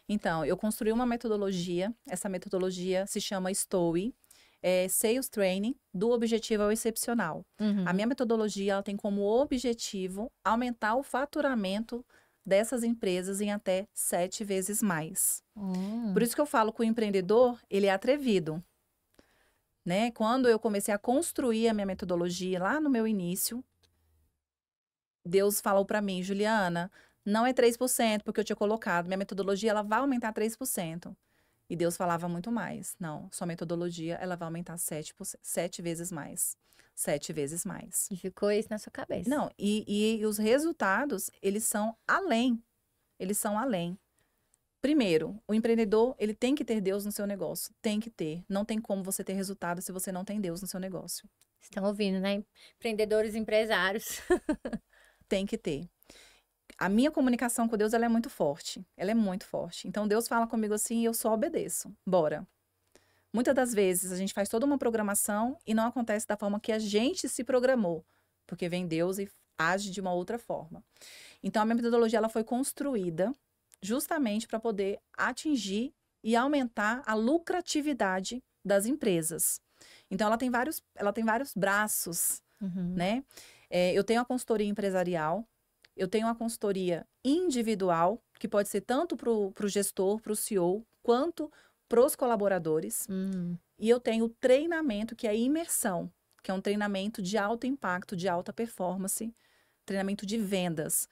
Então, eu construí uma metodologia. Essa metodologia se chama STOE, Sales Training, do objetivo ao excepcional. A minha metodologia ela tem como objetivo aumentar o faturamento dessas empresas em até 7 vezes mais. Por isso que eu falo que o empreendedor, ele é atrevido. Né? Quando eu comecei a construir a minha metodologia lá no meu início, Deus falou para mim, Juliana, não é 3% porque eu tinha colocado, minha metodologia ela vai aumentar 3%. E Deus falava muito mais. Não, sua metodologia ela vai aumentar 7 vezes mais. 7 vezes mais. E ficou isso na sua cabeça. Não, e os resultados, eles são além. Eles são além. Primeiro, o empreendedor, ele tem que ter Deus no seu negócio. Tem que ter. Não tem como você ter resultado se você não tem Deus no seu negócio. Estão ouvindo, né? Empreendedores, empresários. Tem que ter. A minha comunicação com Deus, ela é muito forte. Ela é muito forte. Então, Deus fala comigo assim e eu só obedeço. Bora. Muitas das vezes, a gente faz toda uma programação e não acontece da forma que a gente se programou. Porque vem Deus e age de uma outra forma. Então, a minha metodologia, ela foi construída justamente para poder atingir e aumentar a lucratividade das empresas. Então, ela tem vários braços, né? Eu tenho a consultoria empresarial, eu tenho a consultoria individual, que pode ser tanto para o gestor, para o CEO, quanto para os colaboradores. E eu tenho o treinamento, que é a imersão, que é um treinamento de alto impacto, de alta performance, treinamento de vendas.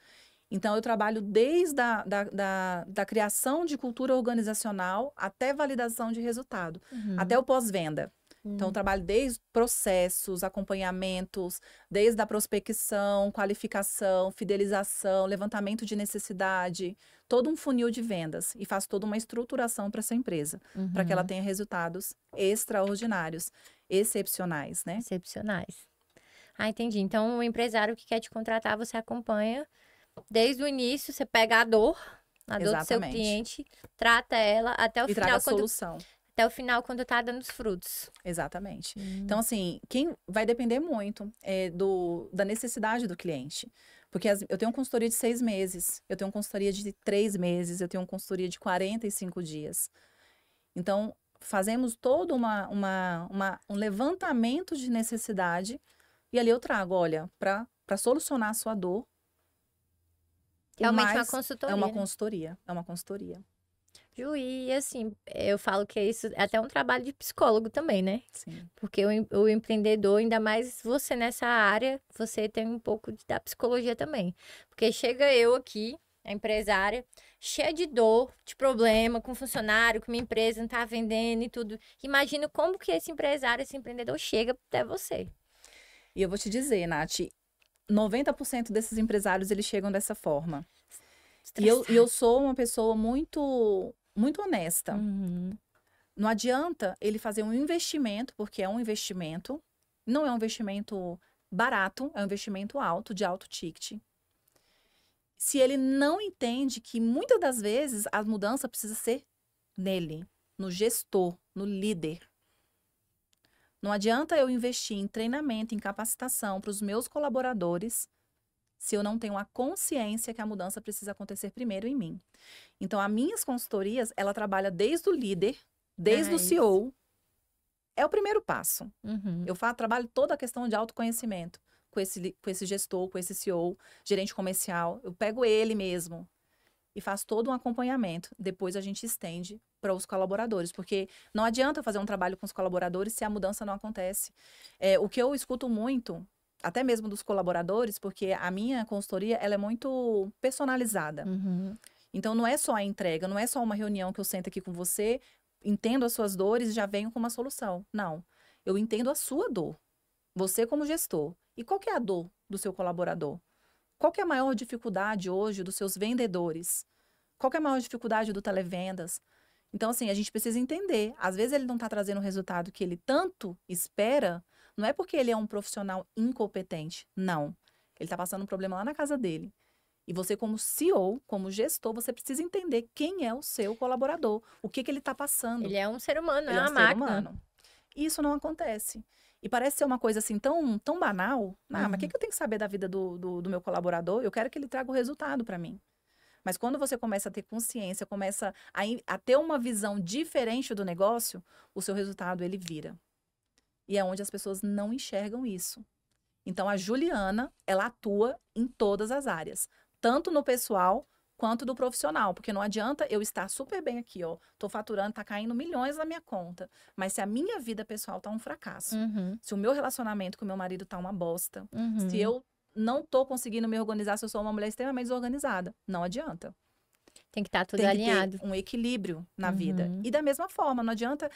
Então, eu trabalho desde da criação de cultura organizacional até validação de resultado, até o pós-venda. Então, eu trabalho desde processos, acompanhamentos, desde a prospecção, qualificação, fidelização, levantamento de necessidade, todo um funil de vendas. E faço toda uma estruturação para essa empresa, para que ela tenha resultados extraordinários, excepcionais, né? Excepcionais. Ah, entendi. Então, o empresário que quer te contratar, você acompanha desde o início, você pega a dor do seu cliente, trata ela até o e final. traga a solução. Até o final, quando tá dando os frutos. Exatamente. Então, assim, quem vai depender muito da necessidade do cliente. Porque eu tenho uma consultoria de 6 meses, eu tenho uma consultoria de 3 meses, eu tenho uma consultoria de 45 dias. Então, fazemos todo um levantamento de necessidade e ali eu trago, olha, para solucionar a sua dor. Realmente uma consultoria. É uma consultoria, é uma consultoria. Ju, e assim, eu falo que isso é até um trabalho de psicólogo também, né? Sim. Porque o empreendedor, ainda mais você nessa área, você tem um pouco da psicologia também. Porque chega eu aqui, a empresária, cheia de dor, de problema com funcionário, com minha empresa não tá vendendo e tudo. Imagina como que esse empresário, esse empreendedor chega até você. E eu vou te dizer, Nath, 90% desses empresários, eles chegam dessa forma. E eu sou uma pessoa muito honesta. Não adianta ele fazer um investimento, porque é um investimento. Não é um investimento barato, é um investimento alto, de alto ticket. Se ele não entende que muitas das vezes a mudança precisa ser nele, no gestor, no líder. Não adianta eu investir em treinamento, em capacitação para os meus colaboradores, se eu não tenho a consciência que a mudança precisa acontecer primeiro em mim. Então, as minhas consultorias, ela trabalha desde o líder, desde o CEO. É o primeiro passo. Eu trabalho toda a questão de autoconhecimento com esse gestor, com esse CEO, gerente comercial. Eu pego ele mesmo. e faz todo um acompanhamento. Depois a gente estende para os colaboradores, porque não adianta fazer um trabalho com os colaboradores se a mudança não acontece. O que eu escuto muito, até mesmo dos colaboradores, porque a minha consultoria ela é muito personalizada. Uhum. Então, não é só a entrega, não é só uma reunião que eu sento aqui com você, entendo as suas dores e já venho com uma solução. Não. Eu entendo a sua dor. Você como gestor. E qual que é a dor do seu colaborador? Qual que é a maior dificuldade hoje dos seus vendedores? Qual que é a maior dificuldade do televendas? Então, assim, a gente precisa entender. Às vezes ele não está trazendo o resultado que ele tanto espera, não é porque ele é um profissional incompetente. Não. Ele está passando um problema lá na casa dele. E você, como CEO, como gestor, você precisa entender quem é o seu colaborador, o que ele está passando. Ele é um ser humano, não Ele é é um uma ser máquina. humano. E isso não acontece. E parece ser uma coisa assim tão banal. Ah, mas o que eu tenho que saber da vida do meu colaborador? Eu quero que ele traga o resultado para mim. Mas quando você começa a ter consciência, começa a ter uma visão diferente do negócio, o seu resultado ele vira. E é onde as pessoas não enxergam isso. Então, a Juliana, ela atua em todas as áreas. Tanto no pessoal, quanto do profissional. Porque não adianta eu estar super bem aqui, ó. Tô faturando, tá caindo milhões na minha conta. Mas se a minha vida pessoal tá um fracasso, se o meu relacionamento com o meu marido tá uma bosta, se eu não tô conseguindo me organizar, se eu sou uma mulher extremamente desorganizada, não adianta. Tem que estar tudo Tem alinhado. que ter um equilíbrio na vida. E da mesma forma, não adianta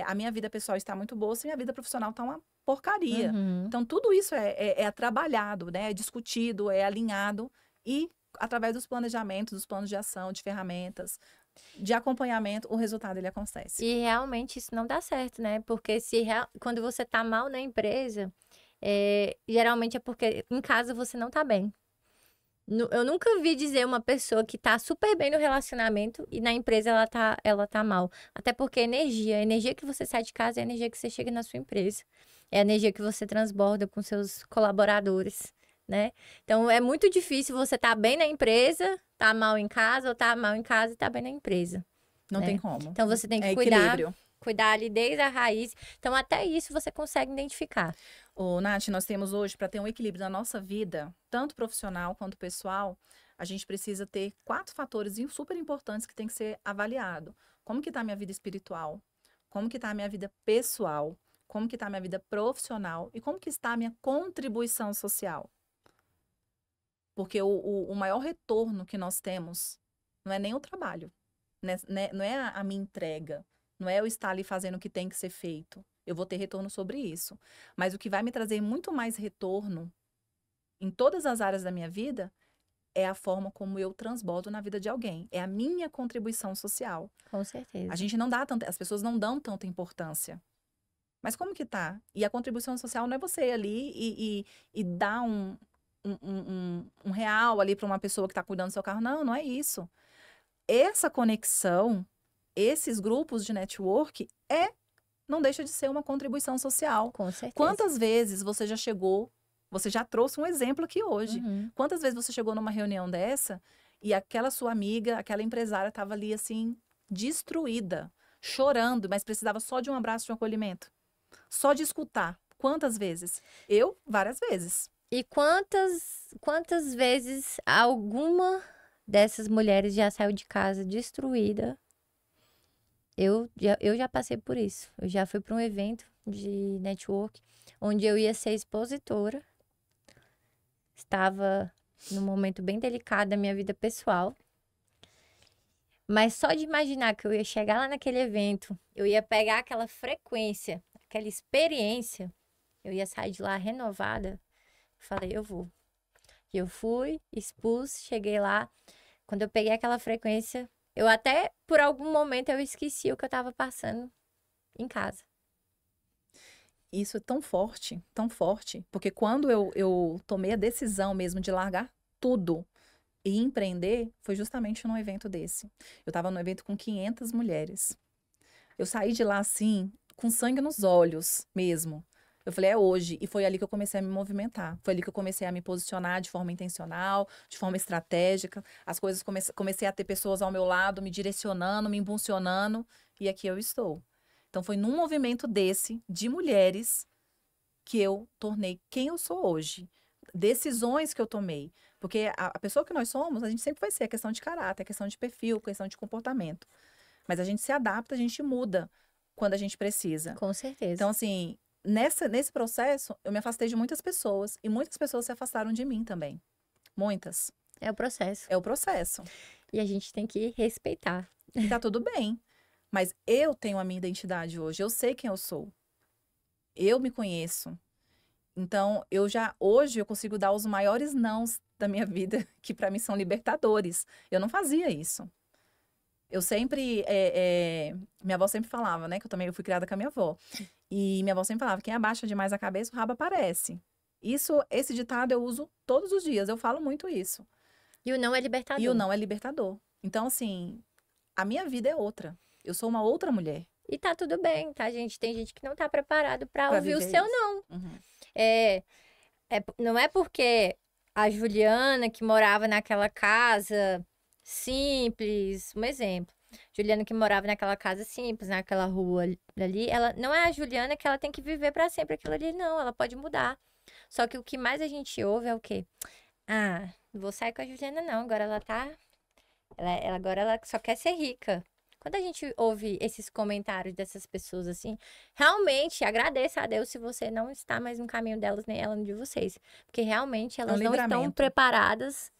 a minha vida pessoal estar muito boa se minha vida profissional tá uma porcaria. Então, tudo isso é trabalhado, né? É discutido, é alinhado. E através dos planejamentos, dos planos de ação, de ferramentas, de acompanhamento, o resultado ele acontece. E realmente isso não dá certo, né? Porque quando você tá mal na empresa, geralmente é porque em casa você não tá bem. Eu nunca vi dizer uma pessoa que tá super bem no relacionamento e na empresa ela tá mal. Até porque a energia que você sai de casa é a energia que você chega na sua empresa. É a energia que você transborda com seus colaboradores, né? Então é muito difícil você tá bem na empresa, tá mal em casa, ou tá mal em casa e tá bem na empresa. Não né? tem como. Então você tem que equilíbrio. cuidar ali desde a raiz. Então até isso você consegue identificar. Nath, nós temos hoje, para ter um equilíbrio na nossa vida, tanto profissional quanto pessoal, a gente precisa ter 4 fatores super importantes que tem que ser avaliado. Como que está a minha vida espiritual? Como que está a minha vida pessoal? Como que está a minha vida profissional? E como que está a minha contribuição social? Porque o maior retorno que nós temos não é nem o trabalho, não é a minha entrega, não é eu estar ali fazendo o que tem que ser feito. Eu vou ter retorno sobre isso. Mas o que vai me trazer muito mais retorno em todas as áreas da minha vida é a forma como eu transbordo na vida de alguém. É a minha contribuição social. Com certeza. As pessoas não dão tanta importância. Mas como que tá? E a contribuição social não é você ir ali e dar um real ali para uma pessoa que está cuidando do seu carro. Não, não é isso. Essa conexão, esses grupos de network não deixa de ser uma contribuição social. Com certeza. Quantas vezes você já chegou, você já trouxe um exemplo aqui hoje. Uhum. Quantas vezes você chegou numa reunião dessa e aquela sua amiga, aquela empresária estava ali assim, destruída, chorando, mas precisava só de um abraço, de um acolhimento. Só de escutar. Quantas vezes? Eu, várias vezes. E quantas vezes alguma dessas mulheres já saiu de casa destruída? Eu já passei por isso. Eu já fui para um evento de network onde eu ia ser expositora. Estava num momento bem delicado da minha vida pessoal. Mas só de imaginar que eu ia chegar lá naquele evento, eu ia pegar aquela frequência, aquela experiência, eu ia sair de lá renovada. Falei, eu vou. E eu fui, expus, cheguei lá. Quando eu peguei aquela frequência, eu até, por algum momento, eu esqueci o que eu tava passando em casa. Isso é tão forte, porque quando eu tomei a decisão mesmo de largar tudo e empreender, foi justamente num evento desse. Eu tava num evento com 500 mulheres. Eu saí de lá, assim, com sangue nos olhos mesmo. Eu falei, é hoje. E foi ali que eu comecei a me movimentar. Foi ali que eu comecei a me posicionar de forma intencional, de forma estratégica. As coisas, comecei a ter pessoas ao meu lado, me direcionando, me impulsionando. E aqui eu estou. Então, foi num movimento desse, de mulheres, que eu tornei quem eu sou hoje. Decisões que eu tomei. Porque a pessoa que nós somos, a gente sempre vai ser. É questão de caráter, é questão de perfil, questão de comportamento. Mas a gente se adapta, a gente muda quando a gente precisa. Com certeza. Então, assim, nesse processo, eu me afastei de muitas pessoas. E muitas pessoas se afastaram de mim também. Muitas. É o processo. É o processo. E a gente tem que respeitar. E tá tudo bem. Mas eu tenho a minha identidade hoje. Eu sei quem eu sou. Eu me conheço. Então, hoje eu consigo dar os maiores nãos da minha vida, que para mim são libertadores. Eu não fazia isso. Eu sempre, minha avó sempre falava, né? Que eu fui criada com a minha avó. E minha avó sempre falava, quem abaixa demais a cabeça, o rabo aparece. Esse ditado eu uso todos os dias, eu falo muito isso. E o não é libertador. E o não é libertador. Então, assim, a minha vida é outra. Eu sou uma outra mulher. E tá tudo bem, tá, gente? Tem gente que não tá preparado pra ouvir o viver seu isso. não. Uhum. Não é porque a Juliana, que morava naquela casa simples, um exemplo. Juliana que morava naquela casa simples, naquela rua ali, ela não é a Juliana que ela tem que viver pra sempre aquilo ali, não. Ela pode mudar. Só que o que mais a gente ouve é o quê? Ah, não vou sair com a Juliana, não. Agora ela tá... agora ela só quer ser rica. Quando a gente ouve esses comentários dessas pessoas assim, realmente agradeça a Deus se você não está mais no caminho delas, nem ela no de vocês. Porque realmente elas não estão preparadas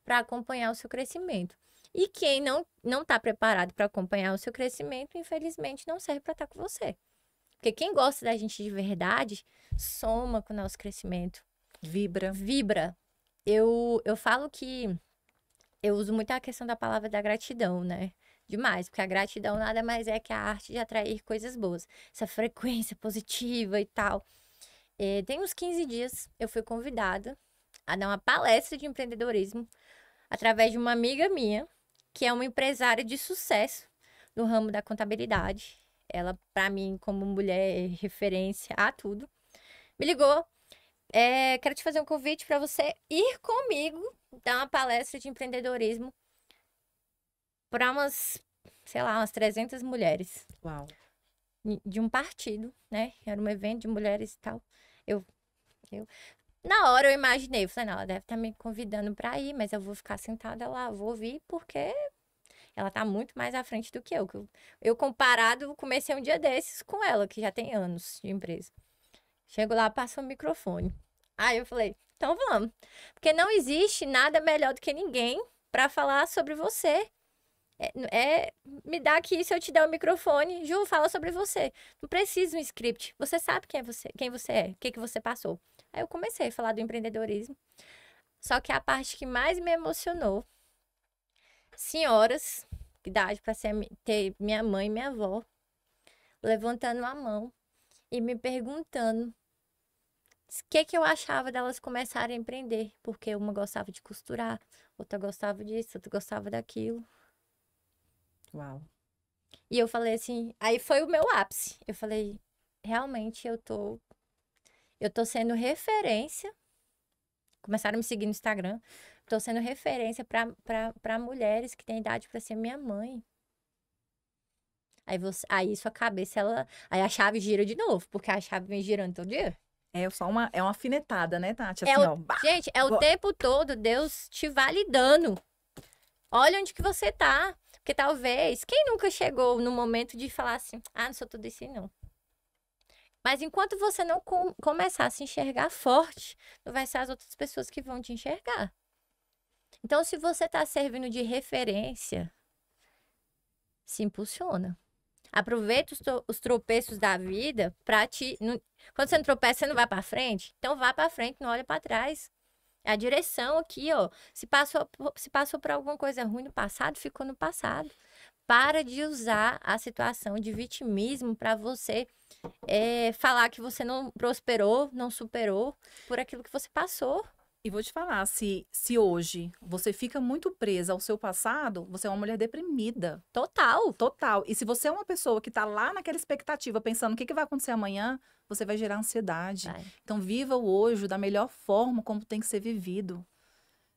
para acompanhar o seu crescimento. E quem não está preparado para acompanhar o seu crescimento, infelizmente, não serve para estar com você. Porque quem gosta da gente de verdade, soma com o nosso crescimento. Vibra. Eu falo que eu uso muito a questão da palavra da gratidão, né? Demais, porque a gratidão nada mais é que a arte de atrair coisas boas. Essa frequência positiva e tal. Tem uns 15 dias, eu fui convidada a dar uma palestra de empreendedorismo através de uma amiga minha, que é uma empresária de sucesso no ramo da contabilidade. Ela, para mim, como mulher, é referência a tudo. Me ligou. Quero te fazer um convite para você ir comigo dar uma palestra de empreendedorismo para umas 300 mulheres. Uau. De um partido, né? Era um evento de mulheres e tal. Na hora eu imaginei, falei, não, ela deve estar me convidando para ir, mas eu vou ficar sentada lá, vou ouvir, porque ela tá muito mais à frente do que eu. Eu comparado, comecei um dia desses com ela, que já tem anos de empresa. Chego lá, passa o microfone. Aí eu falei, então vamos. Porque não existe nada melhor do que ninguém para falar sobre você. Me dá aqui, se eu te der o microfone, Ju, fala sobre você. Não precisa um script. Você sabe quem você é, o que você passou. Aí eu comecei a falar do empreendedorismo. Só que a parte que mais me emocionou, senhoras, idade para ter minha mãe e minha avó, levantando a mão e me perguntando o que eu achava delas começarem a empreender. Porque uma gostava de costurar, outra gostava disso, outra gostava daquilo. Uau. E eu falei assim, aí foi o meu ápice. Eu falei, realmente eu tô sendo referência. Começaram a me seguir no Instagram. Tô sendo referência para mulheres que têm idade para ser minha mãe. Aí sua cabeça, aí a chave gira de novo, porque a chave vem girando todo dia. É uma alfinetada, né, Tati? Assim, gente, o tempo todo Deus te validando. Olha onde que você tá. Porque talvez, quem nunca chegou no momento de falar assim, não sou tudo isso não. Mas enquanto você não começar a se enxergar forte, não vai ser as outras pessoas que vão te enxergar. Então, se você tá servindo de referência, se impulsiona. Aproveita os tropeços da vida pra te... Quando você não tropeça, você não vai pra frente? Então, vá pra frente, não olha pra trás. A direção aqui, ó. Se passou por alguma coisa ruim no passado, ficou no passado. Para de usar a situação de vitimismo para você falar que você não prosperou, não superou por aquilo que você passou. E vou te falar, se hoje você fica muito presa ao seu passado, você é uma mulher deprimida. Total. Total. E se você é uma pessoa que tá lá naquela expectativa, pensando o que vai acontecer amanhã, você vai gerar ansiedade. Vai. Então, viva o hoje da melhor forma como tem que ser vivido.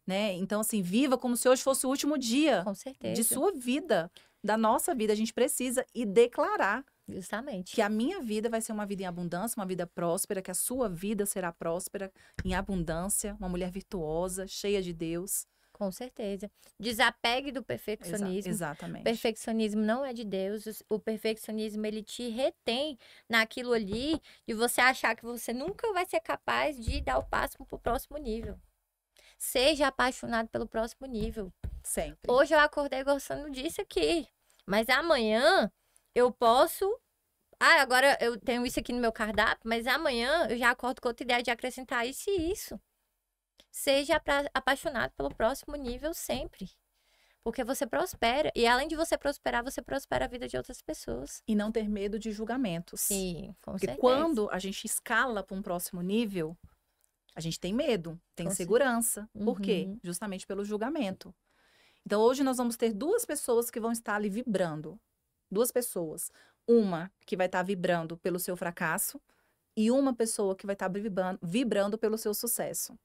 Né? Então, assim, viva como se hoje fosse o último dia Com certeza. de sua vida, da nossa vida. A gente precisa declarar Justamente. Que a minha vida vai ser uma vida em abundância, uma vida próspera, que a sua vida será próspera, em abundância, uma mulher virtuosa, cheia de Deus. Com certeza. Desapegue do perfeccionismo. Exatamente. Perfeccionismo não é de Deus. O perfeccionismo, ele te retém naquilo ali de você achar que você nunca vai ser capaz de dar o passo para o próximo nível. Seja apaixonado pelo próximo nível. Sempre. Hoje eu acordei gostando disso aqui. Mas amanhã eu posso... agora eu tenho isso aqui no meu cardápio, mas amanhã eu já acordo com outra ideia de acrescentar isso e isso. Seja apaixonado pelo próximo nível sempre. Porque você prospera. E além de você prosperar, você prospera a vida de outras pessoas. E não ter medo de julgamentos. Sim, com Porque certeza. quando a gente escala para um próximo nível, a gente tem medo, tem insegurança. Por quê? Justamente pelo julgamento. Então, hoje nós vamos ter duas pessoas que vão estar ali vibrando. Duas pessoas. Uma que vai estar vibrando pelo seu fracasso e uma pessoa que vai estar vibrando pelo seu sucesso.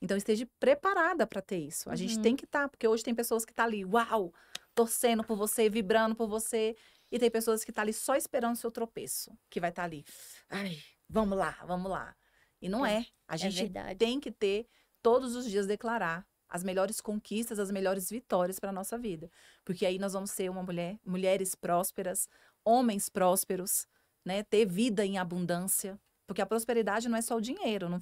Então, esteja preparada para ter isso. A gente tem que estar, porque hoje tem pessoas que estão ali, uau, torcendo por você, vibrando por você. E tem pessoas que estão ali só esperando o seu tropeço. Que vai estar ali, ai, vamos lá, vamos lá. E não é. A gente tem que ter, todos os dias, declarar as melhores conquistas, as melhores vitórias para a nossa vida. Porque aí nós vamos ser uma mulheres prósperas, homens prósperos, né? Ter vida em abundância. Porque a prosperidade não é só o dinheiro. Não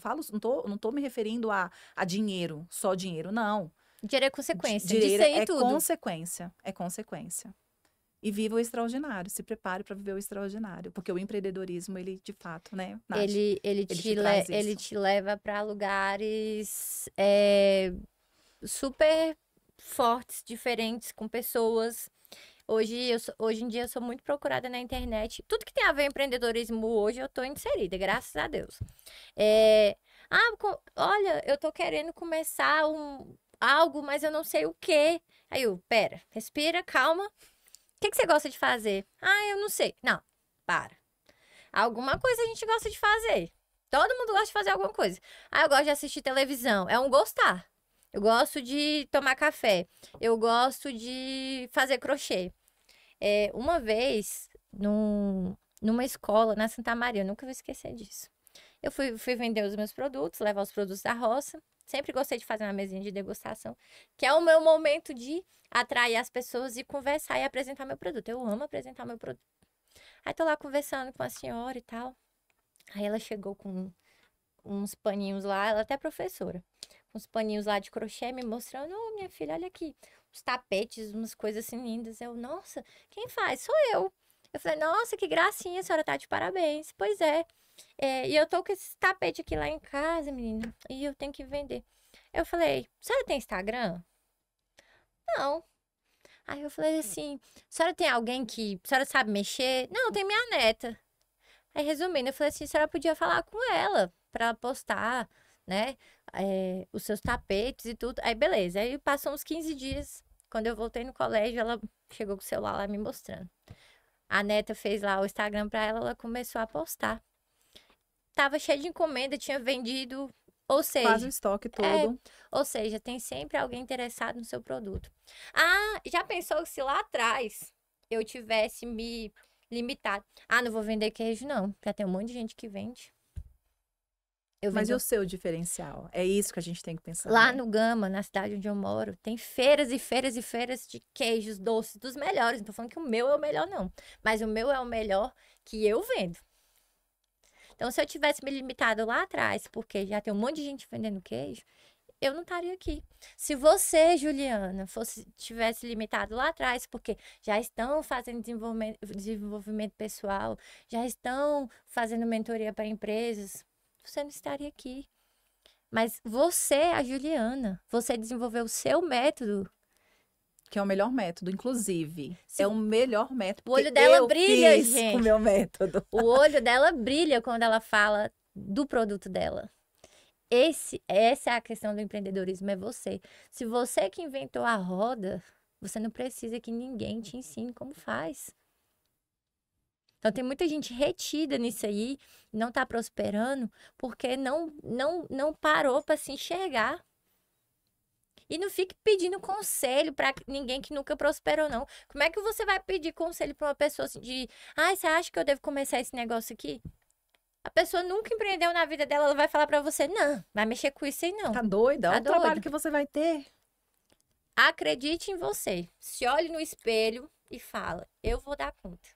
tô me referindo a dinheiro, só dinheiro, não. Dinheiro é consequência. Dinheiro é tudo. consequência. É consequência. E viva o extraordinário. Se prepare para viver o extraordinário. Porque o empreendedorismo, ele, de fato, né, Nath, ele te leva para lugares super fortes, diferentes, com pessoas. Hoje em dia eu sou muito procurada na internet. Tudo que tem a ver com empreendedorismo hoje eu tô inserida, graças a Deus. Olha, eu tô querendo começar algo, mas eu não sei o quê. Aí pera, respira, calma. O que você gosta de fazer? Eu não sei. Não, para. Alguma coisa a gente gosta de fazer. Todo mundo gosta de fazer alguma coisa. Eu gosto de assistir televisão. É um gostar. Eu gosto de tomar café. Eu gosto de fazer crochê. Uma vez, numa escola na Santa Maria, eu nunca vou esquecer disso. Eu fui vender os meus produtos, levar os produtos da roça. Sempre gostei de fazer uma mesinha de degustação, que é o meu momento de atrair as pessoas e conversar e apresentar meu produto. Eu amo apresentar meu produto. Aí tô lá conversando com a senhora e tal. Aí ela chegou com uns paninhos lá, ela até é professora. Uns paninhos lá de crochê, me mostrando, minha filha, olha aqui, uns tapetes, umas coisas assim lindas. Eu, nossa, quem faz? Sou eu. Eu falei, nossa, que gracinha, a senhora tá de parabéns. Pois é. E eu tô com esse tapete aqui lá em casa, menina, e eu tenho que vender. Eu falei, a senhora tem Instagram? Não. Aí eu falei assim, a senhora tem alguém que a senhora sabe mexer? Não, tem minha neta. Aí, resumindo, eu falei assim, a senhora podia falar com ela pra postar, né, os seus tapetes e tudo. Aí, beleza. Aí, passou uns 15 dias. Quando eu voltei no colégio, ela chegou com o celular lá me mostrando. A neta fez lá o Instagram pra ela, ela começou a postar. Tava cheio de encomenda, tinha vendido, ou seja... Quase o estoque todo. Ou seja, tem sempre alguém interessado no seu produto. Já pensou que se lá atrás eu tivesse me limitado? Não vou vender queijo, não. Já tem um monte de gente que vende. Mas e o seu diferencial? É isso que a gente tem que pensar. Lá no Gama, na cidade onde eu moro, tem feiras e feiras e feiras de queijos doces dos melhores. Não tô falando que o meu é o melhor, não. Mas o meu é o melhor que eu vendo. Então, se eu tivesse me limitado lá atrás, porque já tem um monte de gente vendendo queijo, eu não estaria aqui. Se você, Juliana, tivesse limitado lá atrás, porque já estão fazendo desenvolvimento pessoal, já estão fazendo mentoria para empresas, você não estaria aqui. Mas você, a Juliana, você desenvolveu o seu método. Que é o melhor método, inclusive. É o melhor método. O olho dela brilha, fiz gente. Com o meu método. O olho dela brilha quando ela fala do produto dela. Essa é a questão do empreendedorismo, é você. Se você que inventou a roda, você não precisa que ninguém te ensine como faz. Então, tem muita gente retida nisso aí, não tá prosperando, porque não parou para se enxergar. E não fique pedindo conselho pra ninguém que nunca prosperou, não. Como é que você vai pedir conselho pra uma pessoa assim de... Ai, você acha que eu devo começar esse negócio aqui? A pessoa nunca empreendeu na vida dela, ela vai falar pra você, não, vai mexer com isso aí não. Tá doida? Tá Olha o trabalho doido. que você vai ter. Acredite em você. Se olhe no espelho e fala, eu vou dar conta.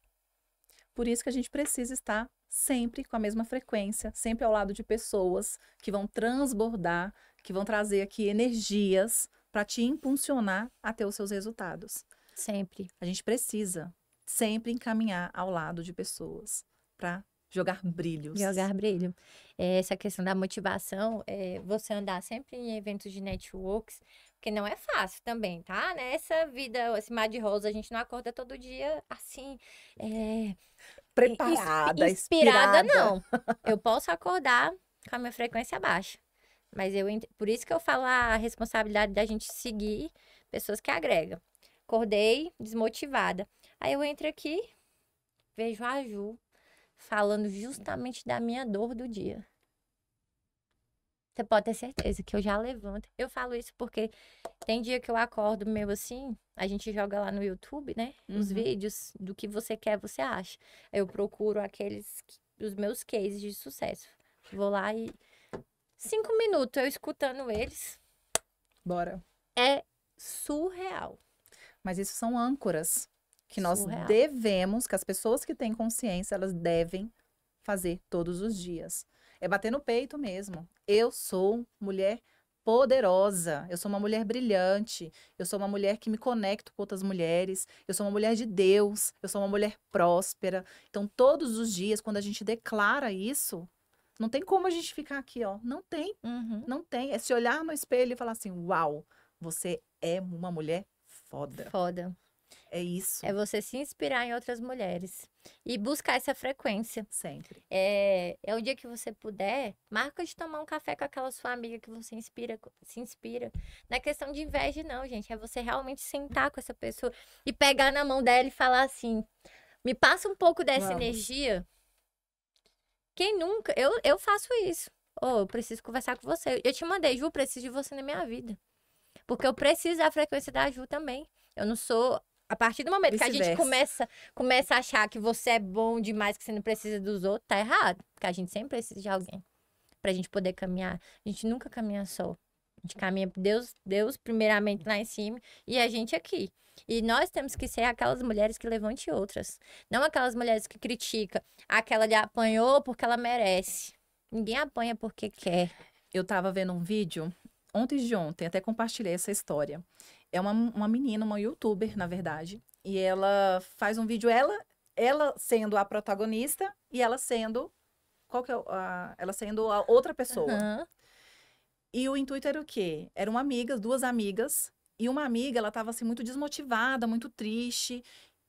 Por isso que a gente precisa estar sempre com a mesma frequência, sempre ao lado de pessoas que vão transbordar, que vão trazer aqui energias para te impulsionar a ter os seus resultados. Sempre. A gente precisa sempre encaminhar ao lado de pessoas para jogar brilhos. Jogar brilho. Essa questão da motivação, você andar sempre em eventos de networks, porque não é fácil também, tá? Nessa vida, esse mar de rosa, a gente não acorda todo dia assim, Preparada, inspirada, inspirada. não. Eu posso acordar com a minha frequência baixa. Mas por isso que eu falo a responsabilidade da gente seguir pessoas que agregam. Acordei desmotivada. Aí eu entro aqui, vejo a Ju falando justamente da minha dor do dia. Você pode ter certeza que eu já levanto. Eu falo isso porque tem dia que eu acordo meio assim, a gente joga lá no YouTube, né? Os vídeos do que você quer, você acha. Eu procuro os meus cases de sucesso. Vou lá e 5 minutos eu escutando eles. Bora. É surreal. Mas isso são âncoras que nós Surreal. devemos, que as pessoas que têm consciência, elas devem fazer todos os dias. É bater no peito mesmo. Eu sou mulher poderosa, eu sou uma mulher brilhante, eu sou uma mulher que me conecto com outras mulheres, eu sou uma mulher de Deus, eu sou uma mulher próspera. Então, todos os dias, quando a gente declara isso, não tem como a gente ficar aqui, ó. Não tem, não tem. É se olhar no espelho e falar assim, uau, você é uma mulher foda. Foda. É isso. É você se inspirar em outras mulheres. E buscar essa frequência. Sempre. É o dia que você puder, marca de tomar um café com aquela sua amiga que você se inspira. Não é questão de inveja, não, gente. É você realmente sentar com essa pessoa e pegar na mão dela e falar assim: me passa um pouco dessa Vamos. energia. Quem nunca? Eu faço isso. Eu preciso conversar com você. Eu te mandei, Ju, preciso de você na minha vida. Porque eu preciso da frequência da Ju também. Eu não sou. A partir do momento que a gente começa a achar que você é bom demais, que você não precisa dos outros, tá errado. Porque a gente sempre precisa de alguém pra gente poder caminhar. A gente nunca caminha só. A gente caminha por Deus primeiramente lá em cima e a gente aqui. E nós temos que ser aquelas mulheres que levantem outras. Não aquelas mulheres que criticam. Aquela de apanhou porque ela merece. Ninguém apanha porque quer. Eu tava vendo um vídeo ontem, até compartilhei essa história. É uma menina, uma youtuber, na verdade. E ela faz um vídeo, ela sendo a protagonista e ela sendo. Qual que é ela sendo a outra pessoa. Uhum. E o intuito era o quê? Eram amigas, duas amigas. E uma amiga, ela tava assim, muito desmotivada, muito triste.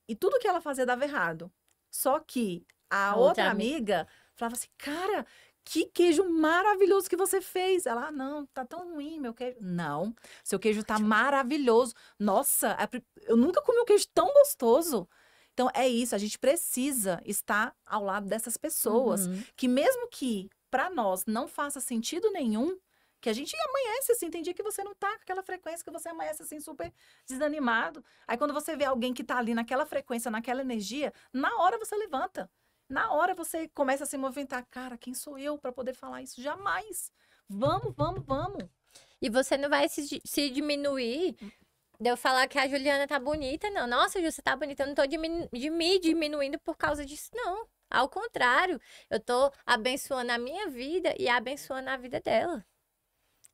E tudo que ela fazia dava errado. Só que a outra amiga falava assim, cara, que queijo maravilhoso que você fez. Ela, não, tá tão ruim meu queijo. Não, seu queijo tá maravilhoso. Nossa, eu nunca comi um queijo tão gostoso. Então, é isso, a gente precisa estar ao lado dessas pessoas. Que mesmo que para nós não faça sentido nenhum, que a gente amanhece assim, tem dia que você não tá com aquela frequência, que você amanhece assim super desanimado. Aí quando você vê alguém que tá ali naquela frequência, naquela energia, na hora você levanta. Na hora você começa a se movimentar. Cara, quem sou eu para poder falar isso? Jamais. Vamos. E você não vai se diminuir de eu falar que a Juliana tá bonita, não. Nossa, Ju, você tá bonita. Eu não tô me diminuindo por causa disso, não. Ao contrário, eu tô abençoando a minha vida e abençoando a vida dela.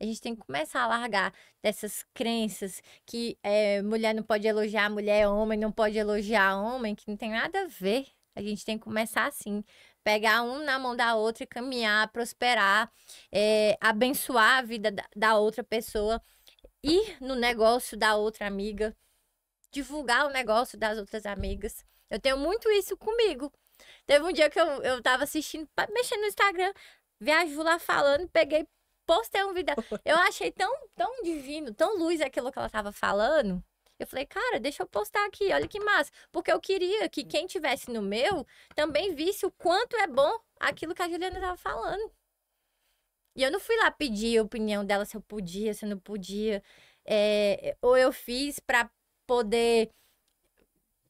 A gente tem que começar a largar dessas crenças que mulher não pode elogiar mulher, homem não pode elogiar homem, que não tem nada a ver. A gente tem que começar assim, pegar um na mão da outra e caminhar, prosperar, abençoar a vida da outra pessoa, ir no negócio da outra amiga, divulgar o negócio das outras amigas. Eu tenho muito isso comigo. Teve um dia que eu tava assistindo, mexendo no Instagram, vi a Ju lá falando, peguei, postei um vídeo. Eu achei tão divino, tão luz aquilo que ela tava falando. Eu falei, cara, deixa eu postar aqui, olha que massa. Porque eu queria que quem tivesse no meu também visse o quanto é bom aquilo que a Juliana tava falando. E eu não fui lá pedir a opinião dela se eu podia, se eu não podia. ou eu fiz pra poder,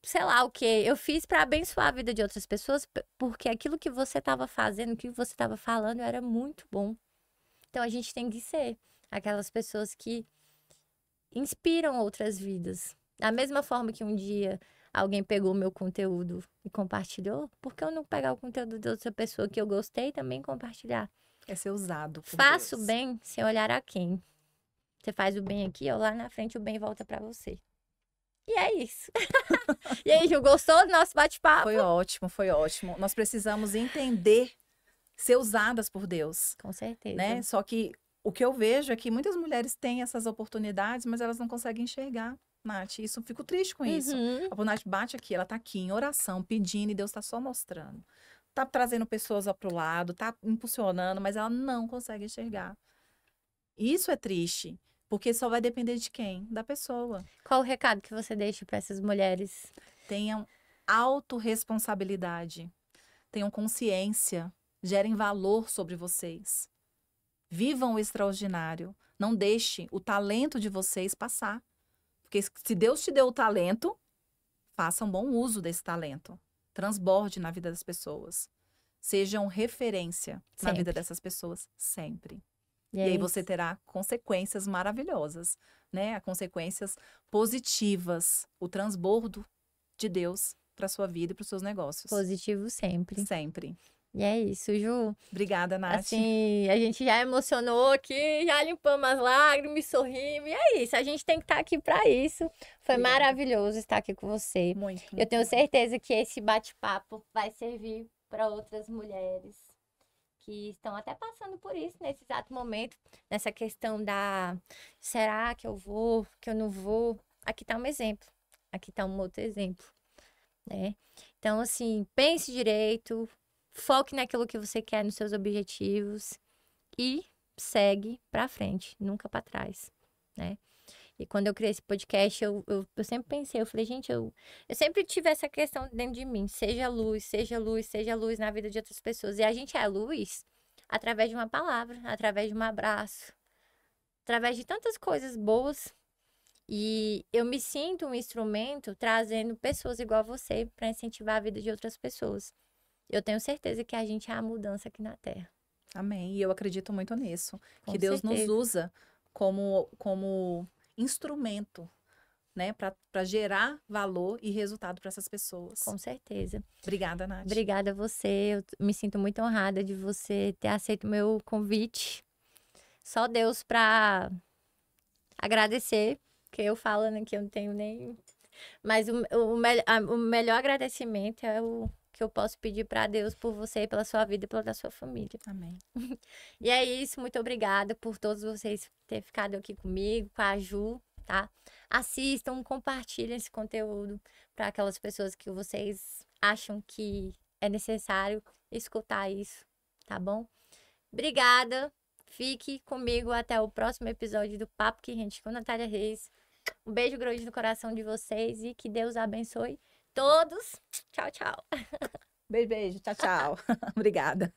sei lá o quê, eu fiz pra abençoar a vida de outras pessoas, porque aquilo que você tava fazendo, o que você tava falando era muito bom. Então a gente tem que ser aquelas pessoas que inspiram outras vidas. Da mesma forma que um dia alguém pegou o meu conteúdo e compartilhou, por que eu não pegar o conteúdo de outra pessoa que eu gostei e também compartilhar? É ser usado por Faço Deus. bem sem olhar a quem. Você faz o bem aqui, ó, lá na frente o bem volta pra você. E é isso. E aí, Ju, gostou do nosso bate-papo? Foi ótimo, foi ótimo. Nós precisamos entender, ser usadas por Deus, Com certeza. né? Só que o que eu vejo é que muitas mulheres têm essas oportunidades, mas elas não conseguem enxergar, Nath. Isso, eu fico triste com isso. Uhum. A Nath bate aqui, ela tá aqui em oração, pedindo, e Deus tá só mostrando. Tá trazendo pessoas pro lado, tá impulsionando, mas ela não consegue enxergar. Isso é triste, porque só vai depender de quem? Da pessoa. Qual o recado que você deixa para essas mulheres? Tenham autorresponsabilidade, tenham consciência, gerem valor sobre vocês. Vivam o extraordinário. Não deixe o talento de vocês passar. Porque se Deus te deu o talento, faça um bom uso desse talento. Transborde na vida das pessoas. Sejam referência na vida dessas pessoas sempre. E aí você terá consequências maravilhosas, né? Consequências positivas. O transbordo de Deus para sua vida e para os seus negócios. Positivo sempre. Sempre. E é isso, Ju. Obrigada, Nath. Assim, a gente já emocionou aqui, já limpamos as lágrimas, sorrimos. E é isso, a gente tem que estar aqui para isso. Foi maravilhoso estar aqui com você. Muito. Eu tenho certeza que esse bate-papo vai servir para outras mulheres que estão até passando por isso nesse exato momento, nessa questão da será que eu vou, que eu não vou? Aqui tá um exemplo. Aqui tá um outro exemplo, né? Então, assim, pense direito, foque naquilo que você quer, nos seus objetivos e segue pra frente, nunca pra trás, né? E quando eu criei esse podcast, eu sempre pensei, eu falei, gente, eu sempre tive essa questão dentro de mim, seja luz, seja luz, seja luz na vida de outras pessoas. E a gente é luz através de uma palavra, através de um abraço, através de tantas coisas boas. E eu me sinto um instrumento trazendo pessoas igual a você para incentivar a vida de outras pessoas. Eu tenho certeza que a gente é a mudança aqui na Terra. Amém. E eu acredito muito nisso. Com que Deus certeza. nos usa como instrumento, né? Para gerar valor e resultado para essas pessoas. Com certeza. Obrigada, Nath. Obrigada a você. Eu me sinto muito honrada de você ter aceito o meu convite. Só Deus para agradecer, porque eu falando aqui eu não tenho nem... Mas o melhor agradecimento é o que eu posso pedir para Deus por você, pela sua vida e pela da sua família. Amém. E é isso, muito obrigada por todos vocês terem ficado aqui comigo, com a Ju, tá? Assistam, compartilhem esse conteúdo para aquelas pessoas que vocês acham que é necessário escutar isso, tá bom? Obrigada, fique comigo até o próximo episódio do Papo que Rende com Natália Reis. Um beijo grande no coração de vocês e que Deus abençoe todos. Tchau, tchau. Beijo, beijo. Tchau, tchau. Obrigada.